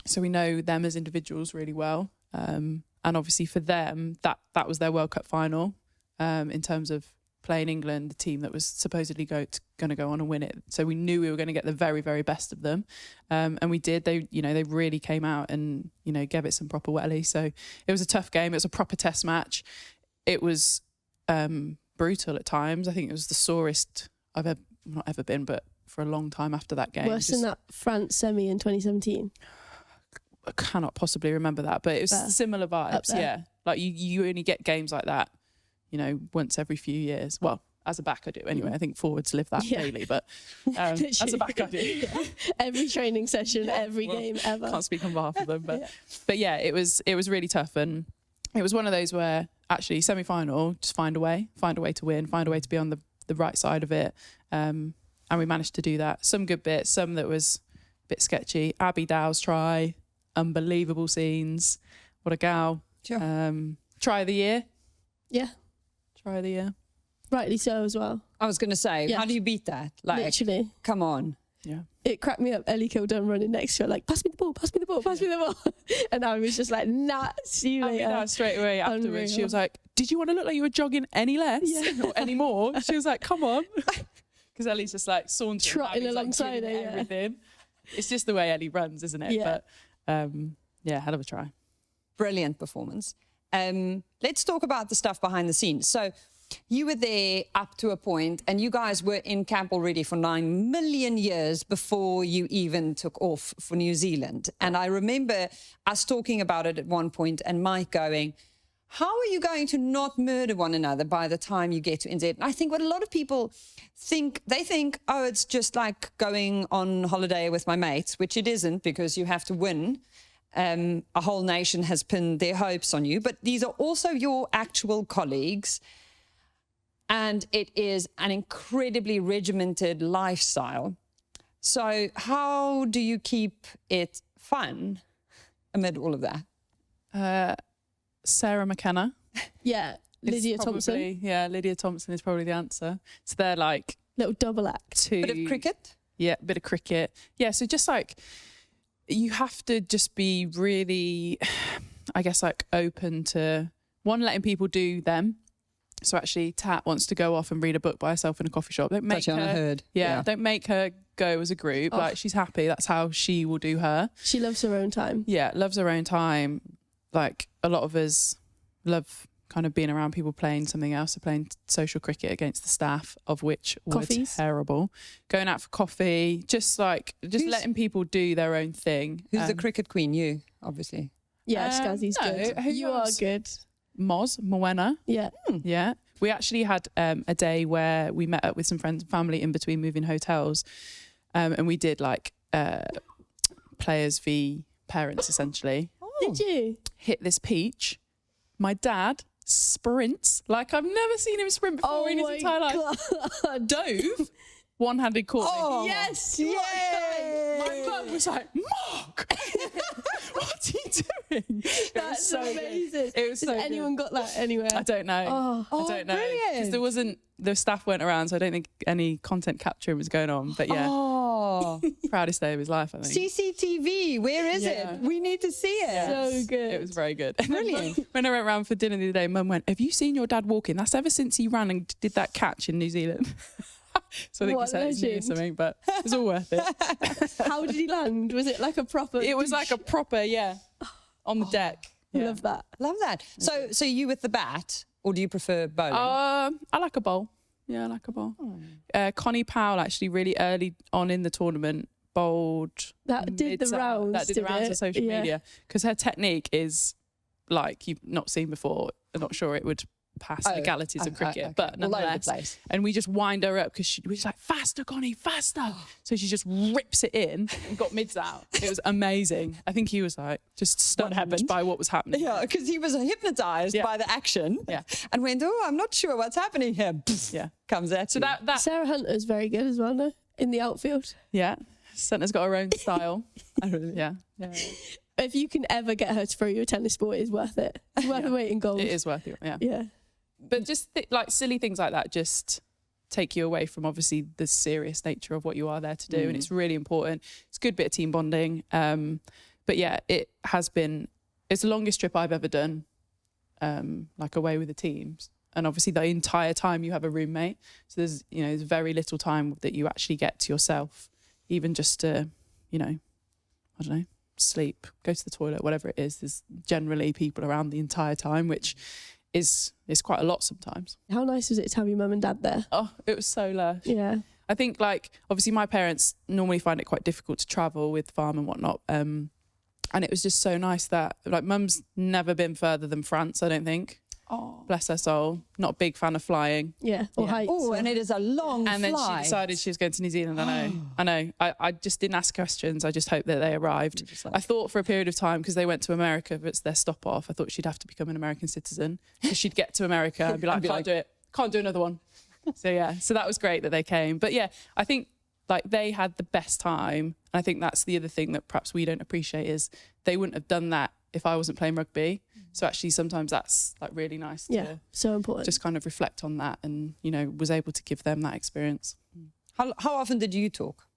So we know them as individuals really well. And obviously for them, that was their World Cup final in terms of playing England, the team that was supposedly going to go on and win it. So we knew we were going to get the very, very best of them. And we did. They really came out and, you know, gave it some proper welly. So it was a tough game. It was a proper test match. It was brutal at times. I think it was the sorest I've not ever been, but for a long time after that game. Worse than that France semi in 2017. I cannot possibly remember that, but it was similar vibes. Yeah, like you only get games like that, you know, once every few years. Well, as a back I do anyway. I think forwards live that daily, but as a back I do. Yeah. Every training session, every game ever. Can't speak on behalf of them, but yeah, it was really tough, and it was one of those where actually semi-final, just find a way to win, find a way to be on the right side of it, and we managed to do that. Some good bits, some that was a bit sketchy. Abby Dow's try, unbelievable scenes. What a gal. Sure. Try of the year. Yeah. Try of the year. Rightly so as well. I was going to say, how do you beat that? Like, literally. Come on. Yeah. It cracked me up. Ellie Kildun running next to her, like, pass me the ball, pass me the ball, pass me the ball. And I was just like, nah, see you later. Abby straight away afterwards, she was like, did you want to look like you were jogging any less or any more? She was like, come on. Because Ellie's just like sauntering, trotting alongside her, everything. It's just the way Ellie runs, isn't it? Yeah. But yeah, hell of a try. Brilliant performance. Let's talk about the stuff behind the scenes. So you were there up to a point and you guys were in camp already for 9 million years before you even took off for New Zealand. And I remember us talking about it at one point and Mike going, how are you going to not murder one another by the time you get to NZ? And I think what a lot of people think, oh, it's just like going on holiday with my mates, which it isn't, because you have to win. A whole nation has pinned their hopes on you, but these are also your actual colleagues. And it is an incredibly regimented lifestyle. So how do you keep it fun amid all of that? Sarah McKenna. Yeah, Lydia Thompson. Yeah, Lydia Thompson is probably the answer. So they're like... little double act. Bit of cricket? Yeah, bit of cricket. Yeah, so just like... you have to just be really, I guess, like open to, one, letting people do them. So actually, Tat wants to go off and read a book by herself in a coffee shop. Don't make her, don't make her go as a group. Oh. Like, she's happy. That's how she will do her. She loves her own time. Yeah, loves her own time. Like, a lot of us love kind of being around people playing something else, so playing social cricket against the staff, of which were terrible. Going out for coffee, just letting people do their own thing. Who's the cricket queen? You, obviously. Yeah, Scazzy's good. You are good. Moena. Yeah. Yeah. We actually had a day where we met up with some friends and family in between moving hotels, and we did like players v parents, essentially. Oh. Did you? Hit this peach. My dad sprints like I've never seen him sprint before in his entire life. Dove, one-handed caught me. Oh, yes! Yay! My mum was like, Mark, what's he doing? That That's so amazing. Good. It was Has so anyone got that anywhere? I don't know. I don't know. Because the staff weren't around, so I don't think any content capturing was going on. But yeah. Proudest day of his life, I think. CCTV, where is it? We need to see it. So good. It was very good. Brilliant. When I went round for dinner the other day, Mum went, "Have you seen your dad walking? That's ever since he ran and did that catch in New Zealand." So I think he said it's near something, but it's all worth it. How did he land? Was it like a proper? It was like a proper, on the deck. I love that. Love that. So you with the bat, or do you prefer bowling? I like a bowl. Yeah, I like a bowl. Connie Powell actually really early on in the tournament bowled. That did the rounds. That did the rounds on social media, because her technique is like you've not seen before. I'm not sure it would pass legalities of cricket, but nonetheless. And we just wind her up because she was like, "Faster, Connie, faster!" So she just rips it in and got mids out. It was amazing. I think he was like just stunned by what was happening. Yeah, because he was hypnotised by the action. Yeah, and went, "Oh, I'm not sure what's happening here." Yeah, comes at so you. that Sarah Hunter's very good as well, no? In the outfield. Yeah, Centre's got her own style. Yeah. If you can ever get her to throw you a tennis ball, it is worth it. It's worth the weight in gold. It is worth it. Yeah. Yeah. But just like silly things like that just take you away from obviously the serious nature of what you are there to do. And it's really important. It's a good bit of team bonding. But yeah, it's the longest trip I've ever done, like away with the teams. And obviously the entire time you have a roommate. So there's very little time that you actually get to yourself, even just to, I don't know, sleep, go to the toilet, whatever it is. There's generally people around the entire time, which is quite a lot sometimes. How nice was it to have your mum and dad there? Oh, it was so lush. Yeah. I think obviously my parents normally find it quite difficult to travel with farm and whatnot. And it was just so nice that mum's never been further than France, I don't think. Oh, bless her soul. Not a big fan of flying. Yeah, or heights. Oh, and it is a long and flight. And then she decided she was going to New Zealand. I know. I just didn't ask questions. I just hoped that they arrived. I thought for a period of time, because they went to America, but it's their stop off, I thought she'd have to become an American citizen, because she'd get to America and be like, can't do it. Can't do another one. So that was great that they came. But yeah, I think they had the best time. And I think that's the other thing that perhaps we don't appreciate is they wouldn't have done that if I wasn't playing rugby. So actually sometimes that's really nice to so important. Just kind of reflect on that and, was able to give them that experience. How often did you talk?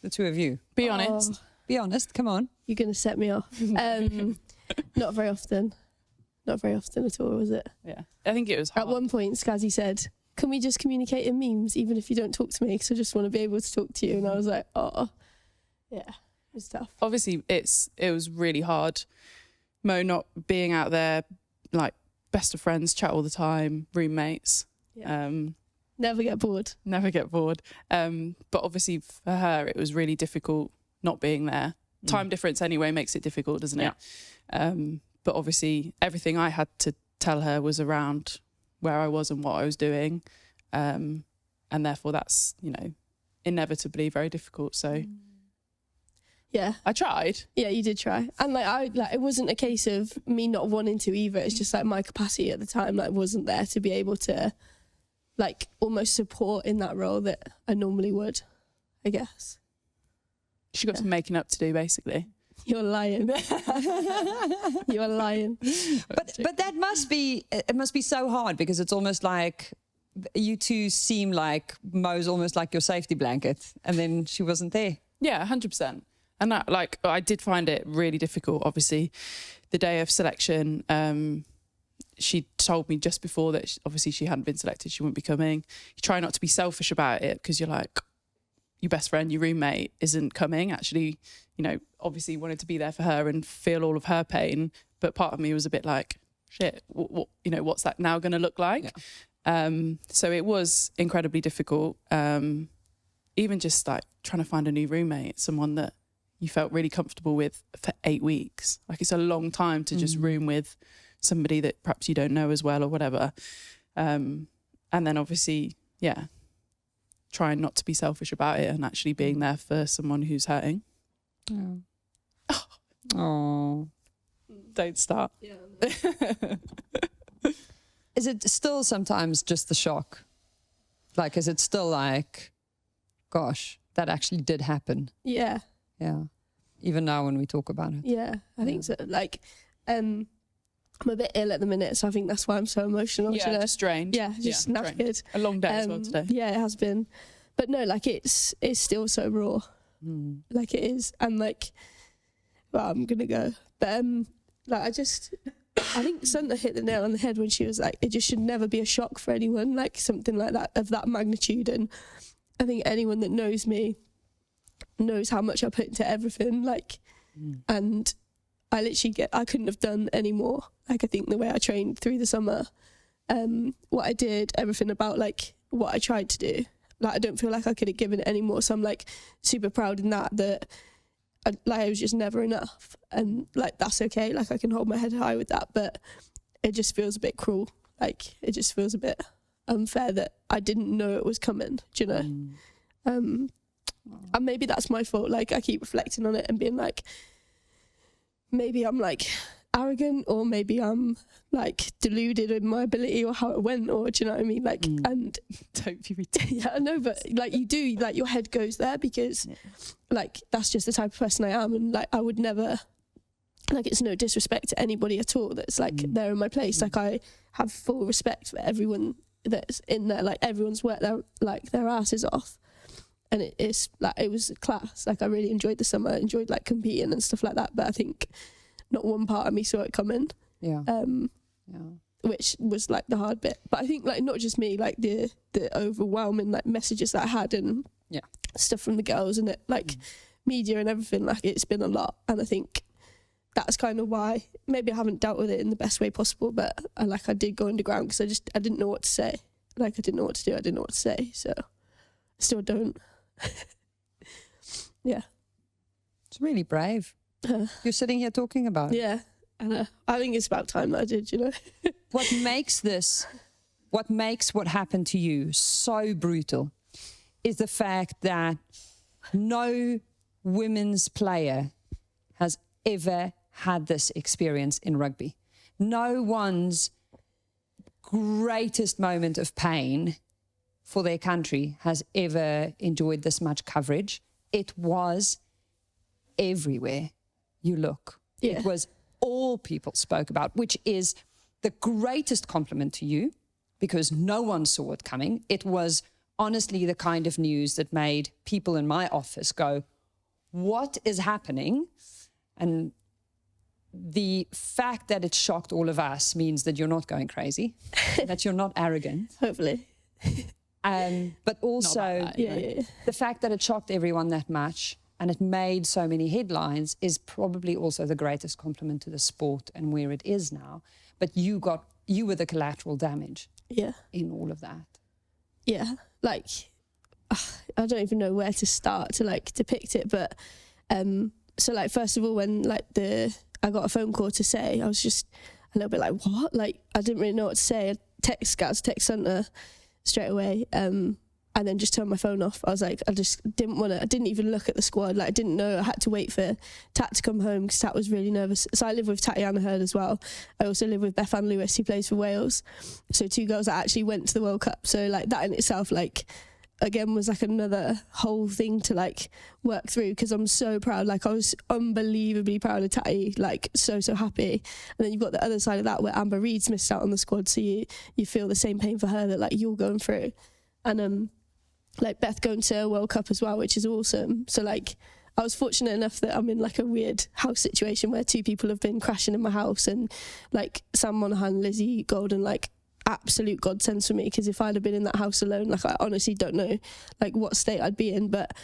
The two of you? Be honest. Be honest, come on. You're going to set me off. Not very often. Not very often at all, was it? Yeah. I think it was hard. At one point, Scazzy said, "Can we just communicate in memes, even if you don't talk to me? Because I just want to be able to talk to you." And I was like, oh, yeah, it's tough. Obviously, it was really hard. Mo not being out there, best of friends, chat all the time, roommates. Yeah. Never get bored. Never get bored. But obviously for her, it was really difficult not being there. Time difference anyway makes it difficult, doesn't it? But obviously everything I had to tell her was around where I was and what I was doing. And therefore that's, inevitably very difficult. So yeah, I tried. Yeah, you did try. And it wasn't a case of me not wanting to either. It's just my capacity at the time wasn't there to be able to almost support in that role that I normally would, I guess. She got some making up to do, basically. You're lying. You're lying. But that must be so hard, because it's almost like you two seem like Mo's almost like your safety blanket, and then she wasn't there. Yeah, 100%. And that, I did find it really difficult. Obviously, the day of selection, she told me just before that obviously she hadn't been selected, she wouldn't be coming. You try not to be selfish about it, because you're like, your best friend, your roommate isn't coming. Actually, obviously wanted to be there for her and feel all of her pain. But part of me was a bit like, shit, what's that now going to look like? Yeah. So it was incredibly difficult. Even just trying to find a new roommate, someone that you felt really comfortable with for 8 weeks. It's a long time to just room with somebody that perhaps you don't know as well or whatever. And then obviously, trying not to be selfish about it and actually being there for someone who's hurting. Oh. Don't start. Yeah. Is it still sometimes just the shock? Is it still gosh, that actually did happen? Yeah. Yeah. Even now when we talk about it. Yeah, I think so. I'm a bit ill at the minute, so I think that's why I'm so emotional. Yeah, just drained. Yeah, just knackered. A long day as well today. Yeah, it has been. But no, like it's still so raw. Like it is. And like, well, I'm gonna go. But like I think Santa hit the nail on the head when she was like, it just should never be a shock for anyone, like something like that of that magnitude. And I think anyone that knows me knows how much I put into everything, like, and I literally I couldn't have done any more. Like, I think the way I trained through the summer, what I did, everything about like what I tried to do, like I don't feel like I could have given it any more. So I'm like super proud in that I was just never enough, and like that's okay. Like I can hold my head high with that, but it just feels a bit cruel. Like it just feels a bit unfair that I didn't know it was coming. Do you know? And maybe that's my fault. Like I keep reflecting on it and being like, maybe I'm like arrogant, or maybe I'm like deluded in my ability or how it went, or do you know what I mean? Like, and don't be ridiculous. Yeah, I know, but like you do, like your head goes there because like that's just the type of person I am, and like I would never, like it's no disrespect to anybody at all that's like there in my place. Like I have full respect for everyone that's in there. Like everyone's worked their asses off, and it's like it was a class. Like I really enjoyed the summer, enjoyed like competing and stuff like that. But I think not one part of me saw it coming. Yeah. Which was like the hard bit. But I think like not just me, like the overwhelming like messages that I had and stuff from the girls and it like media and everything, like it's been a lot. And I think that's kind of why maybe I haven't dealt with it in the best way possible, but I did go underground because I didn't know what to say. Like I didn't know what to do, I didn't know what to say. So I still don't. Yeah. It's really brave. You're sitting here talking about it. Yeah, I know. I think it's about time that I did, you know. What makes what happened to you so brutal is the fact that no women's player has ever had this experience in rugby. No one's greatest moment of pain for their country has ever enjoyed this much coverage. It was everywhere you look. Yeah. It was all people spoke about, which is the greatest compliment to you because no one saw it coming. It was honestly the kind of news that made people in my office go, what is happening? And the fact that it shocked all of us means that you're not going crazy, that you're not arrogant. Hopefully. But also the fact that it shocked everyone that much and it made so many headlines is probably also the greatest compliment to the sport and where it is now. But you were the collateral damage in all of that. Yeah, like, I don't even know where to start to like depict it. But so like, first of all, when like I got a phone call to say, I was just a little bit like, what? Like, I didn't really know what to say. I text Santa straight away. And then just turned my phone off. I was like, I didn't even look at the squad. Like I didn't know. I had to wait for Tat to come home because Tat was really nervous. So I live with Tatiana Hurd as well. I also live with Beth Ann Lewis, who plays for Wales. So two girls that actually went to the World Cup. So like that in itself, like again, was like another whole thing to like work through because I'm so proud. Like I was unbelievably proud of Tatty, like so happy. And then you've got the other side of that where Amber Reed's missed out on the squad. So you feel the same pain for her that like you're going through. And like Beth going to a World Cup as well, which is awesome. So like I was fortunate enough that I'm in like a weird house situation where two people have been crashing in my house, and like Sam Monaghan, Lizzie Golden, like absolute godsends for me, because if I'd have been in that house alone, like I honestly don't know like what state I'd be in. But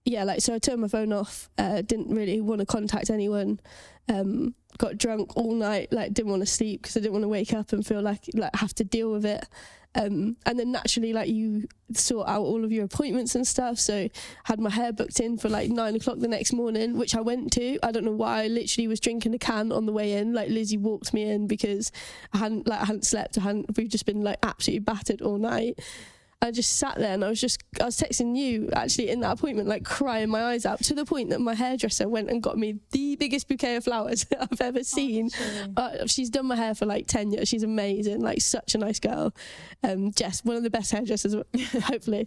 yeah, like so I turned my phone off, didn't really want to contact anyone, got drunk all night, like didn't want to sleep because I didn't want to wake up and feel like have to deal with it. And then naturally like you sort out all of your appointments and stuff, so had my hair booked in for like 9 o'clock the next morning, which I went to. I don't know why. I literally was drinking a can on the way in. Like Lizzie walked me in because I hadn't slept. We've just been like absolutely battered all night. I just sat there and I was texting you actually in that appointment, like crying my eyes out, to the point that my hairdresser went and got me the biggest bouquet of flowers that I've ever seen. She's done my hair for like 10 years. She's amazing, like such a nice girl. Jess, one of the best hairdressers, hopefully.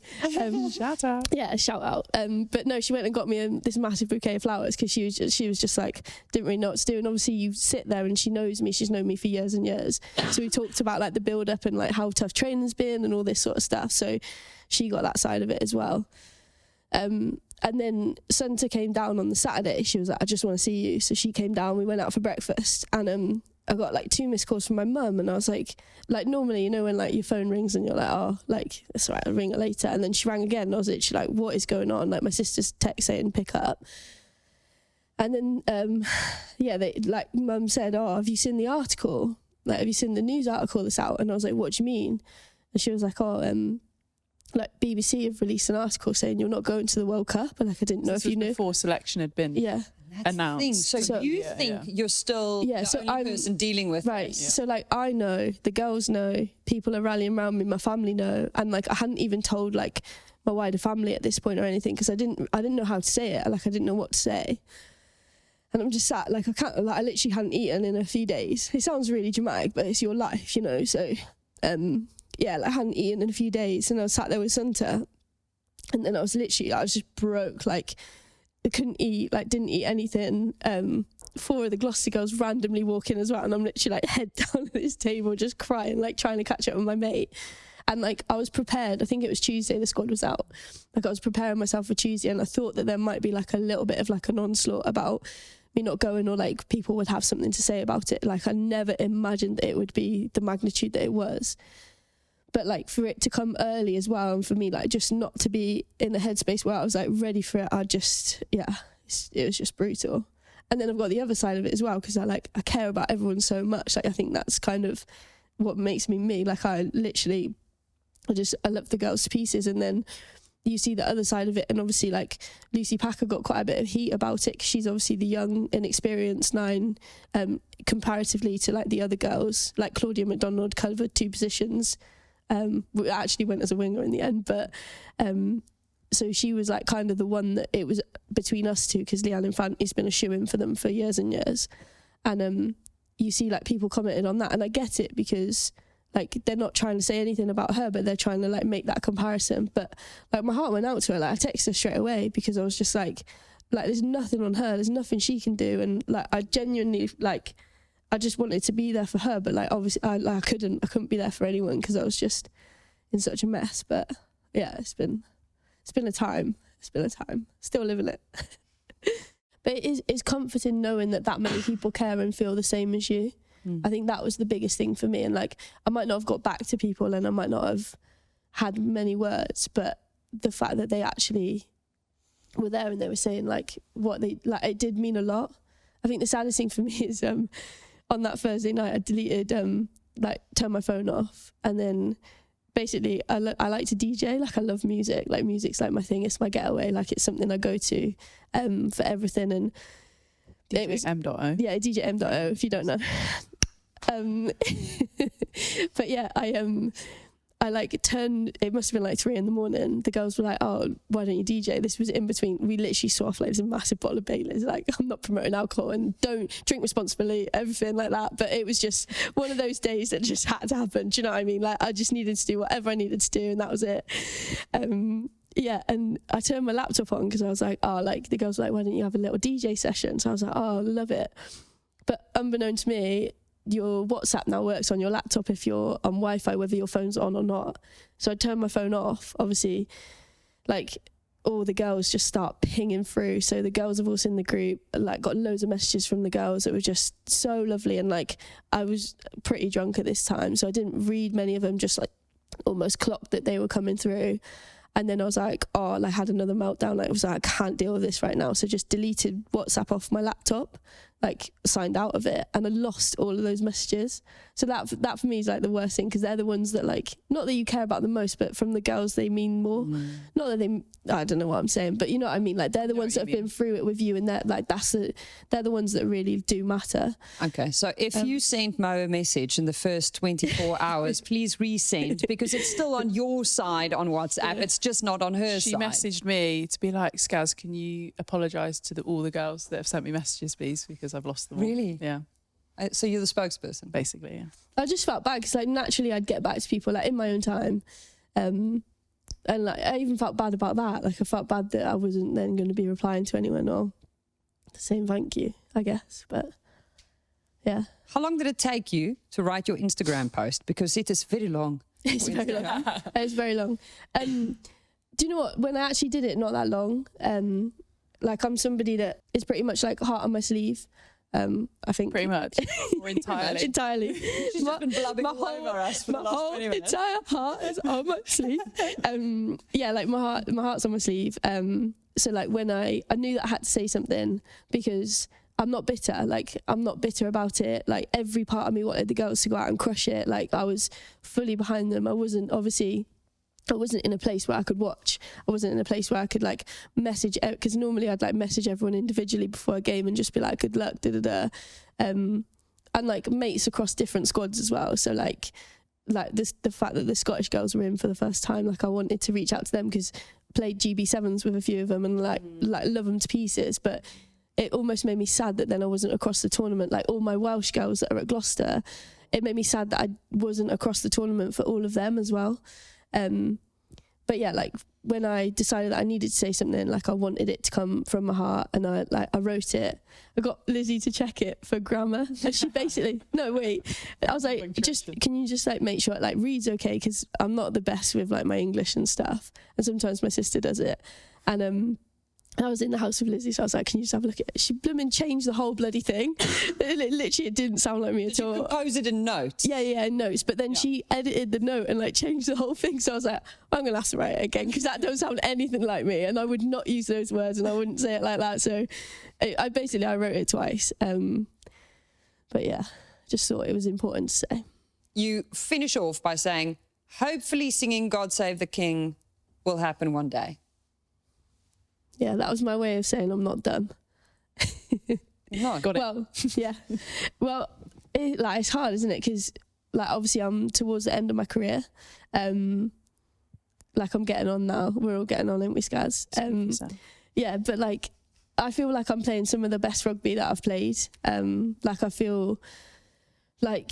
Shout out. Yeah, shout out. But no, she went and got me this massive bouquet of flowers because she was just like, didn't really know what to do. And obviously you sit there and she knows me. She's known me for years and years. So we talked about like the build up and like how tough training's been and all this sort of stuff. So she got that side of it as well. And then Sunta came down on the Saturday. She was like, I just want to see you. So she came down, we went out for breakfast, and I got like 2 missed calls from my mum, and I was like normally, you know, when like your phone rings and you're like, oh, like it's all right, I'll ring her later. And then she rang again and I was literally like, what is going on? Like my sister's text saying pick up. And then mum said, oh, have you seen the article? Like, have you seen the news article that's out? And I was like, what do you mean? And she was like, oh, like BBC have released an article saying you're not going to the World Cup. And like, I didn't know if you knew. Before selection had been announced. So you think you're still the only person dealing with right. this? Yeah. So like, I know, the girls know, people are rallying around me, my family know, and like I hadn't even told like my wider family at this point or anything because I didn't know how to say it. Like I didn't know what to say. And I'm just sat, like, I literally hadn't eaten in a few days. It sounds really dramatic, but it's your life, you know? So, I hadn't eaten in a few days, and I was sat there with Sunta, and then I was just broke, like, I couldn't eat, like, didn't eat anything. 4 of the Gloucester girls randomly walk in as well, and I'm literally, like, head down at this table, just crying, like, trying to catch up with my mate. And, like, I was prepared. I think it was Tuesday the squad was out. Like, I was preparing myself for Tuesday, and I thought that there might be, like, a little bit of, like, an onslaught about me not going, or like people would have something to say about it. Like I never imagined that it would be the magnitude that it was. But like for it to come early as well, and for me like just not to be in the headspace where I was like ready for it, it was just brutal. And then I've got the other side of it as well, because I care about everyone so much. Like I think that's kind of what makes me me. Like I love the girls to pieces. And then you see the other side of it, and obviously like Lucy Packer got quite a bit of heat about it because she's obviously the young inexperienced 9 comparatively to like the other girls. Like Claudia McDonald covered 2 positions, actually went as a winger in the end, but so she was like kind of the one that it was between us two, because Leanne Infanti's been a shoo-in for them for years and years. And you see like people commented on that, and I get it, because like they're not trying to say anything about her, but they're trying to like make that comparison. But like my heart went out to her. Like I texted her straight away, because I was just like there's nothing on her, there's nothing she can do. And like I genuinely like I just wanted to be there for her, but like obviously I couldn't be there for anyone because I was just in such a mess. But yeah, it's been a time. Still living it. But it's comforting knowing that many people care and feel the same as you. I think that was the biggest thing for me. And like I might not have got back to people, and I might not have had many words, but the fact that they actually were there and they were saying like what they like, it did mean a lot. I think the saddest thing for me is on that Thursday night I deleted turned my phone off, and then basically I like to DJ. Like I love music. Like music's like my thing. It's my getaway. Like it's something I go to for everything. And DJ M.O. Yeah, DJ M.O, if you don't know. But yeah, I like turned, it must have been like 3 a.m. The girls were like, oh, why don't you DJ? This was in between, we literally saw off like this massive bottle of Baileys. Like, I'm not promoting alcohol and don't drink responsibly, everything like that. But it was just one of those days that just had to happen. Do you know what I mean? Like, I just needed to do whatever I needed to do, and that was it. Yeah, and I turned my laptop on because I was like, oh, like the girls were like, why don't you have a little DJ session? So I was like, oh, love it. But unbeknown to me, your WhatsApp now works on your laptop if you're on Wi-Fi, whether your phone's on or not. So I turned my phone off. Obviously, like all the girls just start pinging through. So the girls have also in the group, like got loads of messages from the girls. It was just so lovely. And like I was pretty drunk at this time, so I didn't read many of them, just like almost clocked that they were coming through. And then I was like, oh, like, I had another meltdown. Like, I was like, I can't deal with this right now. So just deleted WhatsApp off my laptop. like signed out of it, and I lost all of those messages. So that for me is like the worst thing, because they're the ones that, like, not that you care about the most, but from the girls they mean more. Not that they, I don't know what I'm saying, but you know what I mean, like they're the ones that have been through it with you, and they're like, they're the ones that really do matter. Okay, so if you sent Mo a message in the first 24 hours, please resend, because it's still on your side on WhatsApp. It's just not on her side. She messaged me to be like, Scaz, can you apologise to all the girls that have sent me messages, please, because I've lost them all. Really? Yeah. So you're the spokesperson? Basically, yeah. I just felt bad, because like naturally I'd get back to people like in my own time. And like I even felt bad about that. Like I felt bad that I wasn't then going to be replying to anyone or saying thank you, I guess. But yeah. How long did it take you to write your Instagram post? Because it is very long. It's very long. It's very long. Do you know what? When I actually did it, not that long. Like I'm somebody that is pretty much like heart on my sleeve. I think pretty much, or entirely. entirely. She's just been blabbing all over us for the last 20 minutes. My whole entire heart is on my sleeve. Yeah, like my heart's on my sleeve. So like when I knew that I had to say something, because I'm not bitter. Like I'm not bitter about it. Like every part of me wanted the girls to go out and crush it. Like I was fully behind them. I wasn't in a place where I could watch. I wasn't in a place where I could like message, because normally I'd like message everyone individually before a game and just be like, good luck, and like mates across different squads as well. So like this, the fact that the Scottish girls were in for the first time, like I wanted to reach out to them, because I played GB7s with a few of them and like love them to pieces. But it almost made me sad that then I wasn't across the tournament. Like all my Welsh girls that are at Gloucester, it made me sad that I wasn't across the tournament for all of them as well. But yeah, like when I decided that I needed to say something, like I wanted it to come from my heart, and I wrote it. I got Lizzie to check it for grammar, and she basically, no wait, I was like, can you just like make sure it like reads okay, because I'm not the best with like my English and stuff, and sometimes my sister does it, and I was in the house with Lizzie, so I was like, can you just have a look at it? She blooming changed the whole bloody thing. It didn't sound like me at all. Did you compose it in notes? Yeah, in notes. But then she edited the note and like changed the whole thing. So I was like, I'm going to have to write it again, because that don't sound anything like me. And I would not use those words, and I wouldn't say it like that. So I wrote it twice. But yeah, just thought it was important to say. You finish off by saying, hopefully singing God Save the King will happen one day. Yeah, that was my way of saying I'm not done. No, got it. Well, yeah. Well, it's hard, isn't it? Because like obviously I'm towards the end of my career. Like I'm getting on now. We're all getting on, aren't we, Scaz? Yeah, but like I feel like I'm playing some of the best rugby that I've played. Like I feel like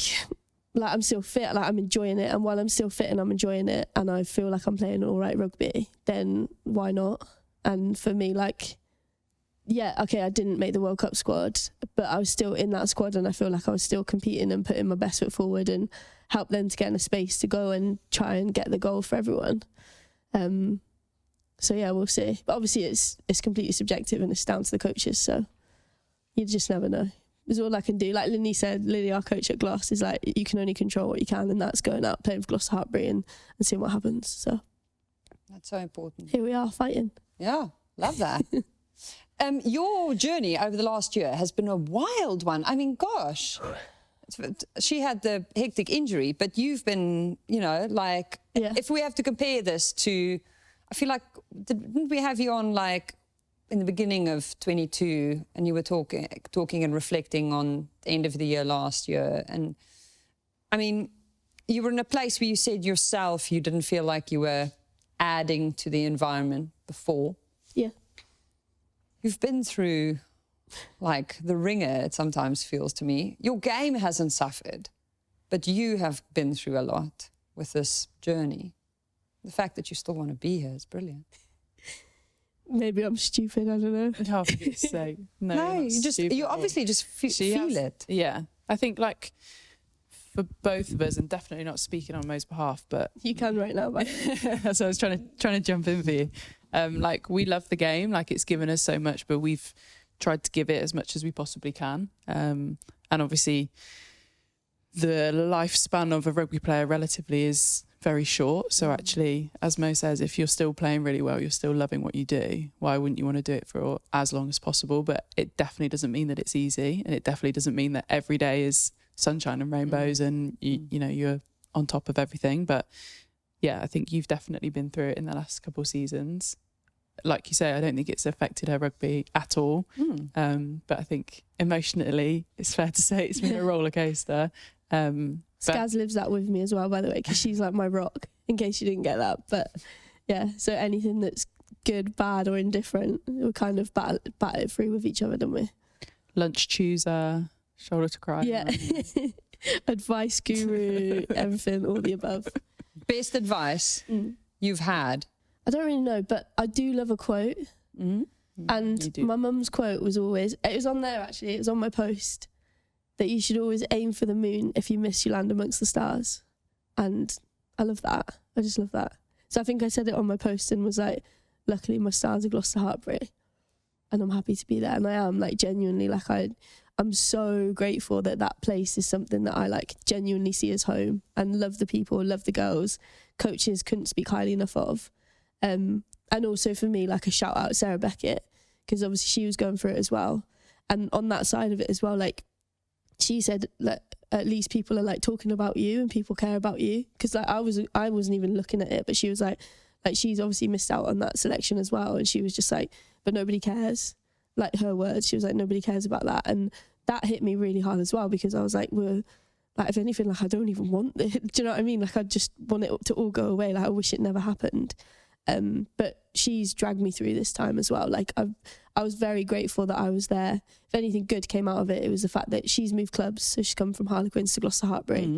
I'm still fit. Like I'm enjoying it, and while I'm still fit and I'm enjoying it, and I feel like I'm playing all right rugby, then why not? And for me, like, yeah, okay, I didn't make the World Cup squad, but I was still in that squad, and I feel like I was still competing and putting my best foot forward and help them to get in a space to go and try and get the goal for everyone. So yeah, we'll see. But obviously it's completely subjective, and it's down to the coaches, so you just never know. It's all I can do. Like Lily said, Lily, our coach at Gloucester, is like, you can only control what you can, and that's going out, playing for Gloucester Heartbreak and seeing what happens. So that's so important. Here we are, fighting. Yeah, love that. Your journey over the last year has been a wild one. I mean, gosh, she had the hectic injury, but you've been, you know, like, if we have to compare this to, I feel like, didn't we have you on like in the beginning of 22, and you were talking and reflecting on the end of the year last year? And I mean, you were in a place where you said yourself you didn't feel like you were adding to the environment before. Yeah. You've been through like the ringer, it sometimes feels to me. Your game hasn't suffered, but you have been through a lot with this journey. The fact that you still want to be here is brilliant. Maybe I'm stupid, I don't know. Oh, for goodness sake. No, you obviously just feel it. Yeah. I think like for both of us, and definitely not speaking on Mo's behalf, but you can right now. But so I was trying to jump in for you. Like we love the game, like it's given us so much, but we've tried to give it as much as we possibly can. And obviously, the lifespan of a rugby player relatively is very short. So actually, as Mo says, if you're still playing really well, you're still loving what you do, why wouldn't you want to do it for as long as possible? But it definitely doesn't mean that it's easy, and it definitely doesn't mean that every day is sunshine and rainbows and you know you're on top of everything. But yeah, I think you've definitely been through it in the last couple of seasons. Like you say, I don't think it's affected her rugby at all. But I think emotionally, it's fair to say it's been a roller coaster. Scaz lives that with me as well, by the way, because she's like my rock, in case you didn't get that. But yeah, so anything that's good, bad or indifferent, we kind of bat it through with each other, don't we? Lunch chooser, shoulder to cry. Yeah. Advice guru, everything, all the above. Best advice you've had? I don't really know, but I do love a quote. And my mum's quote was always, it was on there actually, it was on my post, that you should always aim for the moon. If you miss, you land amongst the stars. And I love that. I just love that. So I think I said it on my post and was like, luckily my stars are Gloucester Heartbreak. And I'm happy to be there. And I am, like, genuinely, like, I'm so grateful that that place is something that I, like, genuinely see as home and love the people, love the girls. Coaches couldn't speak highly enough of. And also for me, like, a shout out Sarah Beckett, because obviously she was going through it as well. And on that side of it as well, like, she said that at least people are, like, talking about you and people care about you. Because, like, I wasn't even looking at it, but she was like she's obviously missed out on that selection as well. And she was just like, but nobody cares. Like, her words, she was like, nobody cares about that. And that hit me really hard as well, because I was like, like, if anything, like, I don't even want it. Do you know what I mean? Like, I just want it to all go away. Like, I wish it never happened. But she's dragged me through this time as well. Like, I was very grateful that I was there. If anything good came out of it, it was the fact that she's moved clubs. So she's come from Harlequins to Gloucester Heartbreak.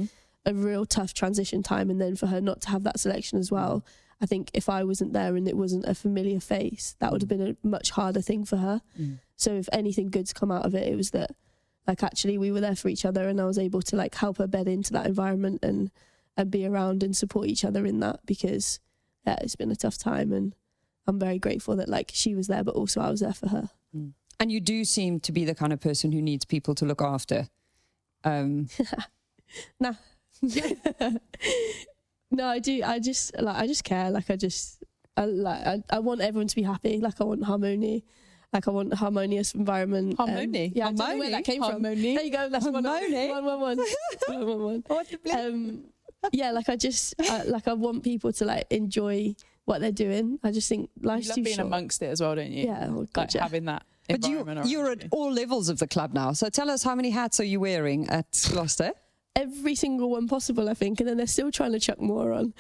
A real tough transition time. And then for her not to have that selection as well, I think if I wasn't there and it wasn't a familiar face, that would have been a much harder thing for her. So if anything good's come out of it, it was that, like, actually we were there for each other and I was able to, like, help her bed into that environment and be around and support each other in that, because yeah, it's been a tough time and I'm very grateful that, like, she was there, but also I was there for her. And you do seem to be the kind of person who needs people to look after. Nah. No, I do. I just care. Like, I want everyone to be happy. Like, I want harmony. Like, I want a harmonious environment. Harmony? Yeah, I don't know where that came from. There you go. That's Harmony. one. Yeah, like, I want people to, like, enjoy what they're doing. I just think life's you love too being short. amongst it as well, don't you? Yeah, like having that. But you're at all levels of the club now. So tell us, how many hats are you wearing at Gloucester? Every single one possible, I think, and then they're still trying to chuck more on.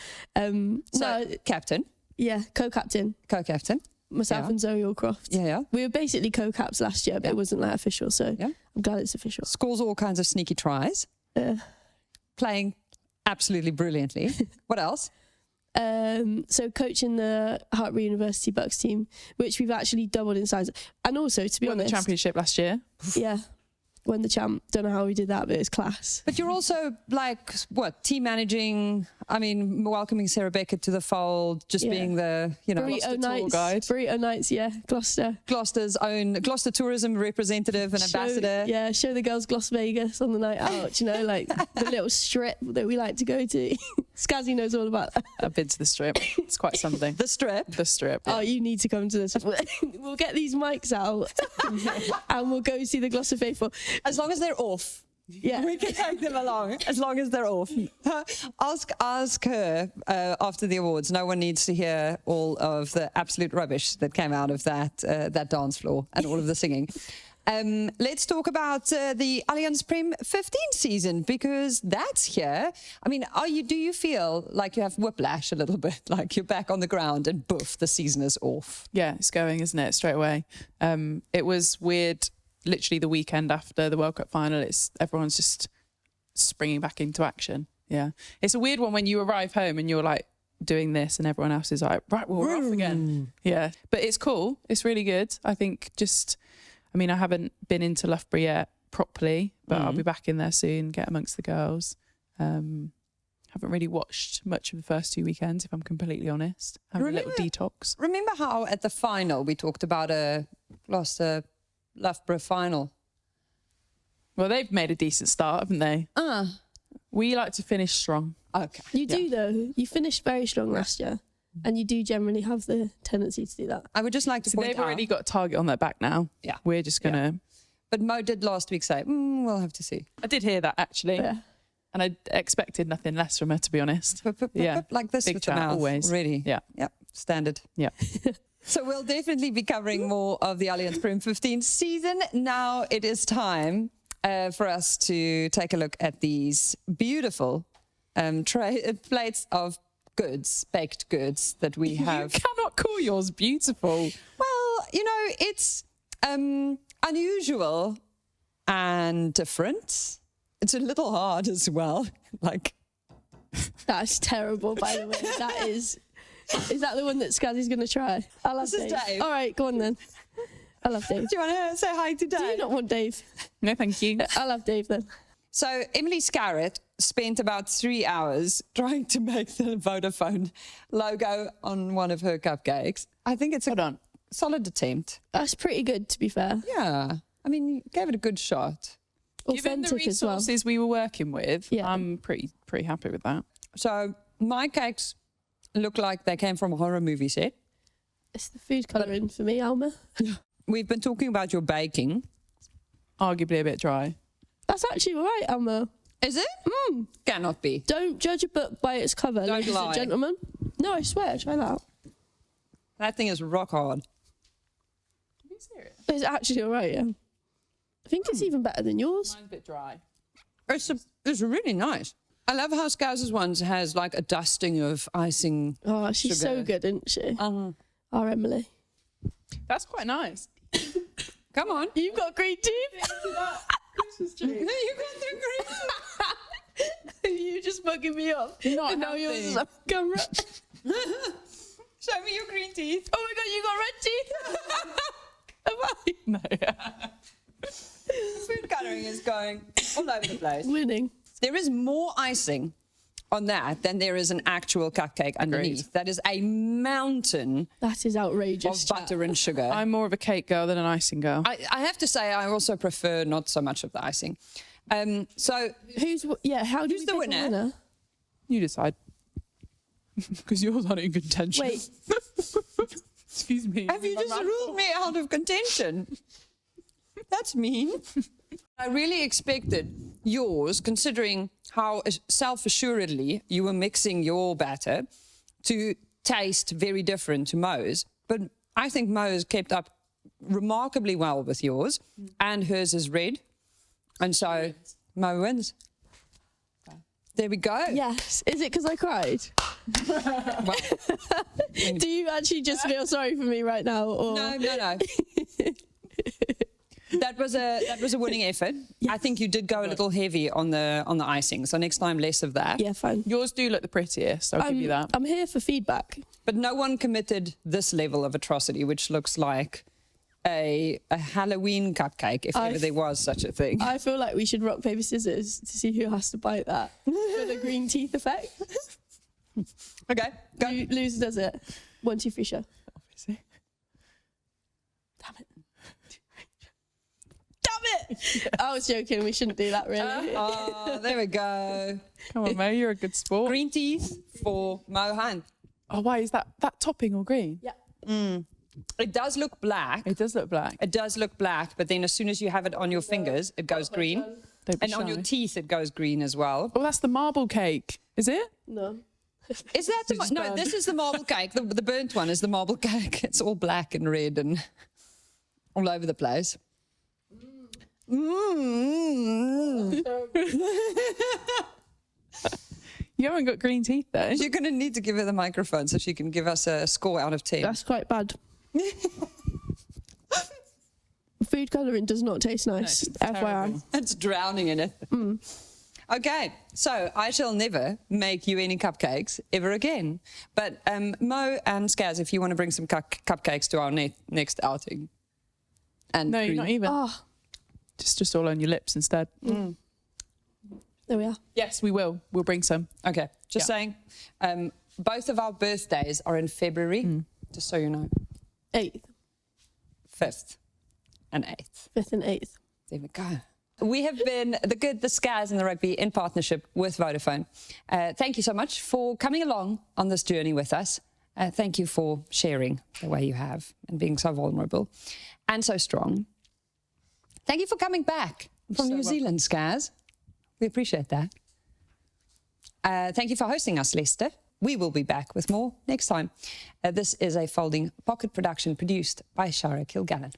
So, captain? Yeah, co-captain. Co-captain? Myself and Zoe Allcroft. Yeah. We were basically co-caps last year, but it wasn't, like, official, so I'm glad it's official. Scores all kinds of sneaky tries. Playing absolutely brilliantly. What else? So coaching the Hartbury University Bucks team, which we've actually doubled in size. And also, to be honest, won the championship last year. Yeah. Won the champ. Don't know how we did that, but it's class. But you're also, like, what, team managing, I mean, welcoming Sarah Beckett to the fold, just being the, you know, Burrito nights, Burrito nights, Gloucester's own Gloucester tourism representative and ambassador. Yeah, show the girls Gloucester Vegas on the night out, you know, like the little strip that we like to go to. Scazzy knows all about that. I've been to the strip. It's quite something. The strip? The strip. Yeah. Oh, you need to come to this. We'll get these mics out and we'll go see the Gloucester faithful. As long as they're off. Yeah, we can take them along as long as they're off. Ask her after the awards. No one needs to hear all of the absolute rubbish that came out of that dance floor and all of the singing. Let's talk about the Allianz Prem 15 season, because that's here. I mean, do you feel like you have whiplash a little bit, like you're back on the ground and boof, the season is off? Yeah, it's going, isn't it? Straight away. It was weird. Literally the weekend after the World Cup final, everyone's just springing back into action. Yeah, it's a weird one when you arrive home and you're like doing this and everyone else is like, right, well, we're off again. Yeah, but it's cool. It's really good. I think I haven't been into Loughborough yet properly, but I'll be back in there soon, get amongst the girls. Haven't really watched much of the first 2 weekends, if I'm completely honest. Having a little detox. Remember how at the final we talked about a Gloucester Loughborough final? Well, they've made a decent start, haven't they? We like to finish strong. Okay. You do though. You finished very strong last year, and you do generally have the tendency to do that. I would just like to So point they've out. already got a target on their back now. Yeah. We're just going to... But Mo did last week say, we'll have to see. I did hear that, actually. Yeah. And I expected nothing less from her, to be honest. Yeah. Like this Big with the chat, mouth. always. Really. Yeah. Yeah. Standard. Yeah. So we'll definitely be covering more of the Allianz Prem 15 season. Now it is time for us to take a look at these beautiful plates of goods, baked goods that we have. You cannot call yours beautiful. Well, you know, it's unusual and different. It's a little hard as well. Like, That's terrible, by the way. That is that the one that Scazzy's going to try? I love This is Dave. All right, go on then. I love Dave. do you want to say hi to Dave? Do you not want Dave? No, thank you. I love Dave then. So Emily Scarrett spent about 3 hours trying to make the Vodafone logo on one of her cupcakes. I think it's a solid attempt. That's pretty good, to be fair. Yeah. I mean, you gave it a good shot. Given the Authentic as well. resources we were working with, Yeah. I'm pretty happy with that. So my cakes look like they came from a horror movie set. It's the food colouring for me, Alma. We've been talking about your baking. Arguably a bit dry. That's actually all right, Alma. Is it? Cannot be. Don't judge a book by its cover, Don't ladies lie. and gentlemen. No, I swear, try that. That thing is rock hard. Are you serious? It's actually all right, yeah. I think it's even better than yours. Mine's a bit dry. It's really nice. I love how Scaz's ones has like a dusting of icing. Oh, she's Sugar. so good, isn't she? Our Emily. That's quite nice. Come on. You've got green teeth. Christmas tree. You got the green. You just bugging me off. Not And now yours healthy. is on camera. Show me your green teeth. Oh my God, you got red teeth. Have I? No. Food colouring is going all over the place. Winning. There is more icing on that than there is an actual cupcake underneath. That is a mountain That is outrageous. of butter and sugar. I'm more of a cake girl than an icing girl. I have to say, I also prefer not so much of the icing. So How do Who's we the pick a winner? You decide. Because yours aren't in contention. Wait, Excuse me. have you just ruled me out of contention? That's mean. I really expected yours, considering how self-assuredly you were mixing your batter, to taste very different to Mo's. But I think Mo's kept up remarkably well with yours, and hers is red. And so Mo wins. There we go. yes. Is it because I cried? Well, Do you actually just feel sorry for me right now? Or? no. That was a winning effort. I think you did go a little heavy on the icing. So next time, less of that. Yeah, fine. Yours do look the prettiest, I'll give you that. I'm here for feedback. But no one committed this level of atrocity, which looks like a Halloween cupcake, if ever there was such a thing. I feel like we should rock, paper, scissors to see who has to bite that for the green teeth effect. Okay, go. Loser does it. 1, 2, 3, show. Obviously. Damn it. Damn it! I was joking. We shouldn't do that, really. Oh, there we go. Come on, Mo, you're a good sport. Green teeth for Mo Hunt. Oh, why is that topping all green? Yeah. It does look black. It does look black. It does look black, but then as soon as you have it on your fingers, it goes green. Don't be And on your shy. teeth, it goes green as well. Oh, that's the marble cake. Is it? No. Is that the... It's No, burned. this is the marble cake. The burnt one is the marble cake. It's all black and red and all over the place. You haven't got green teeth, though. You're going to need to give her the microphone so she can give us a score out of 10. That's quite bad. Food colouring does not taste nice. it's FYI. terrible. It's drowning in it. Okay, so I shall never make you any cupcakes ever again. But Mo and Scaz, if you want to bring some cupcakes to our next outing. And No, you're not even. Oh, Just all on your lips instead. there we are. Yes, we will. We'll bring some. Okay, just saying. Both of our birthdays are in February, just so you know. 8th, 5th and 8th. 5th and 8th. There we go. we have been the Good, the Scaz and the Rugby in partnership with Vodafone. Thank you so much for coming along on this journey with us. Thank you for sharing the way you have and being so vulnerable and so strong. Thank you for coming back from New Zealand, Scaz. We appreciate that. Thank you for hosting us, Leicester. We will be back with more next time. This is a Folding Pocket production produced by Shara Kilgallen.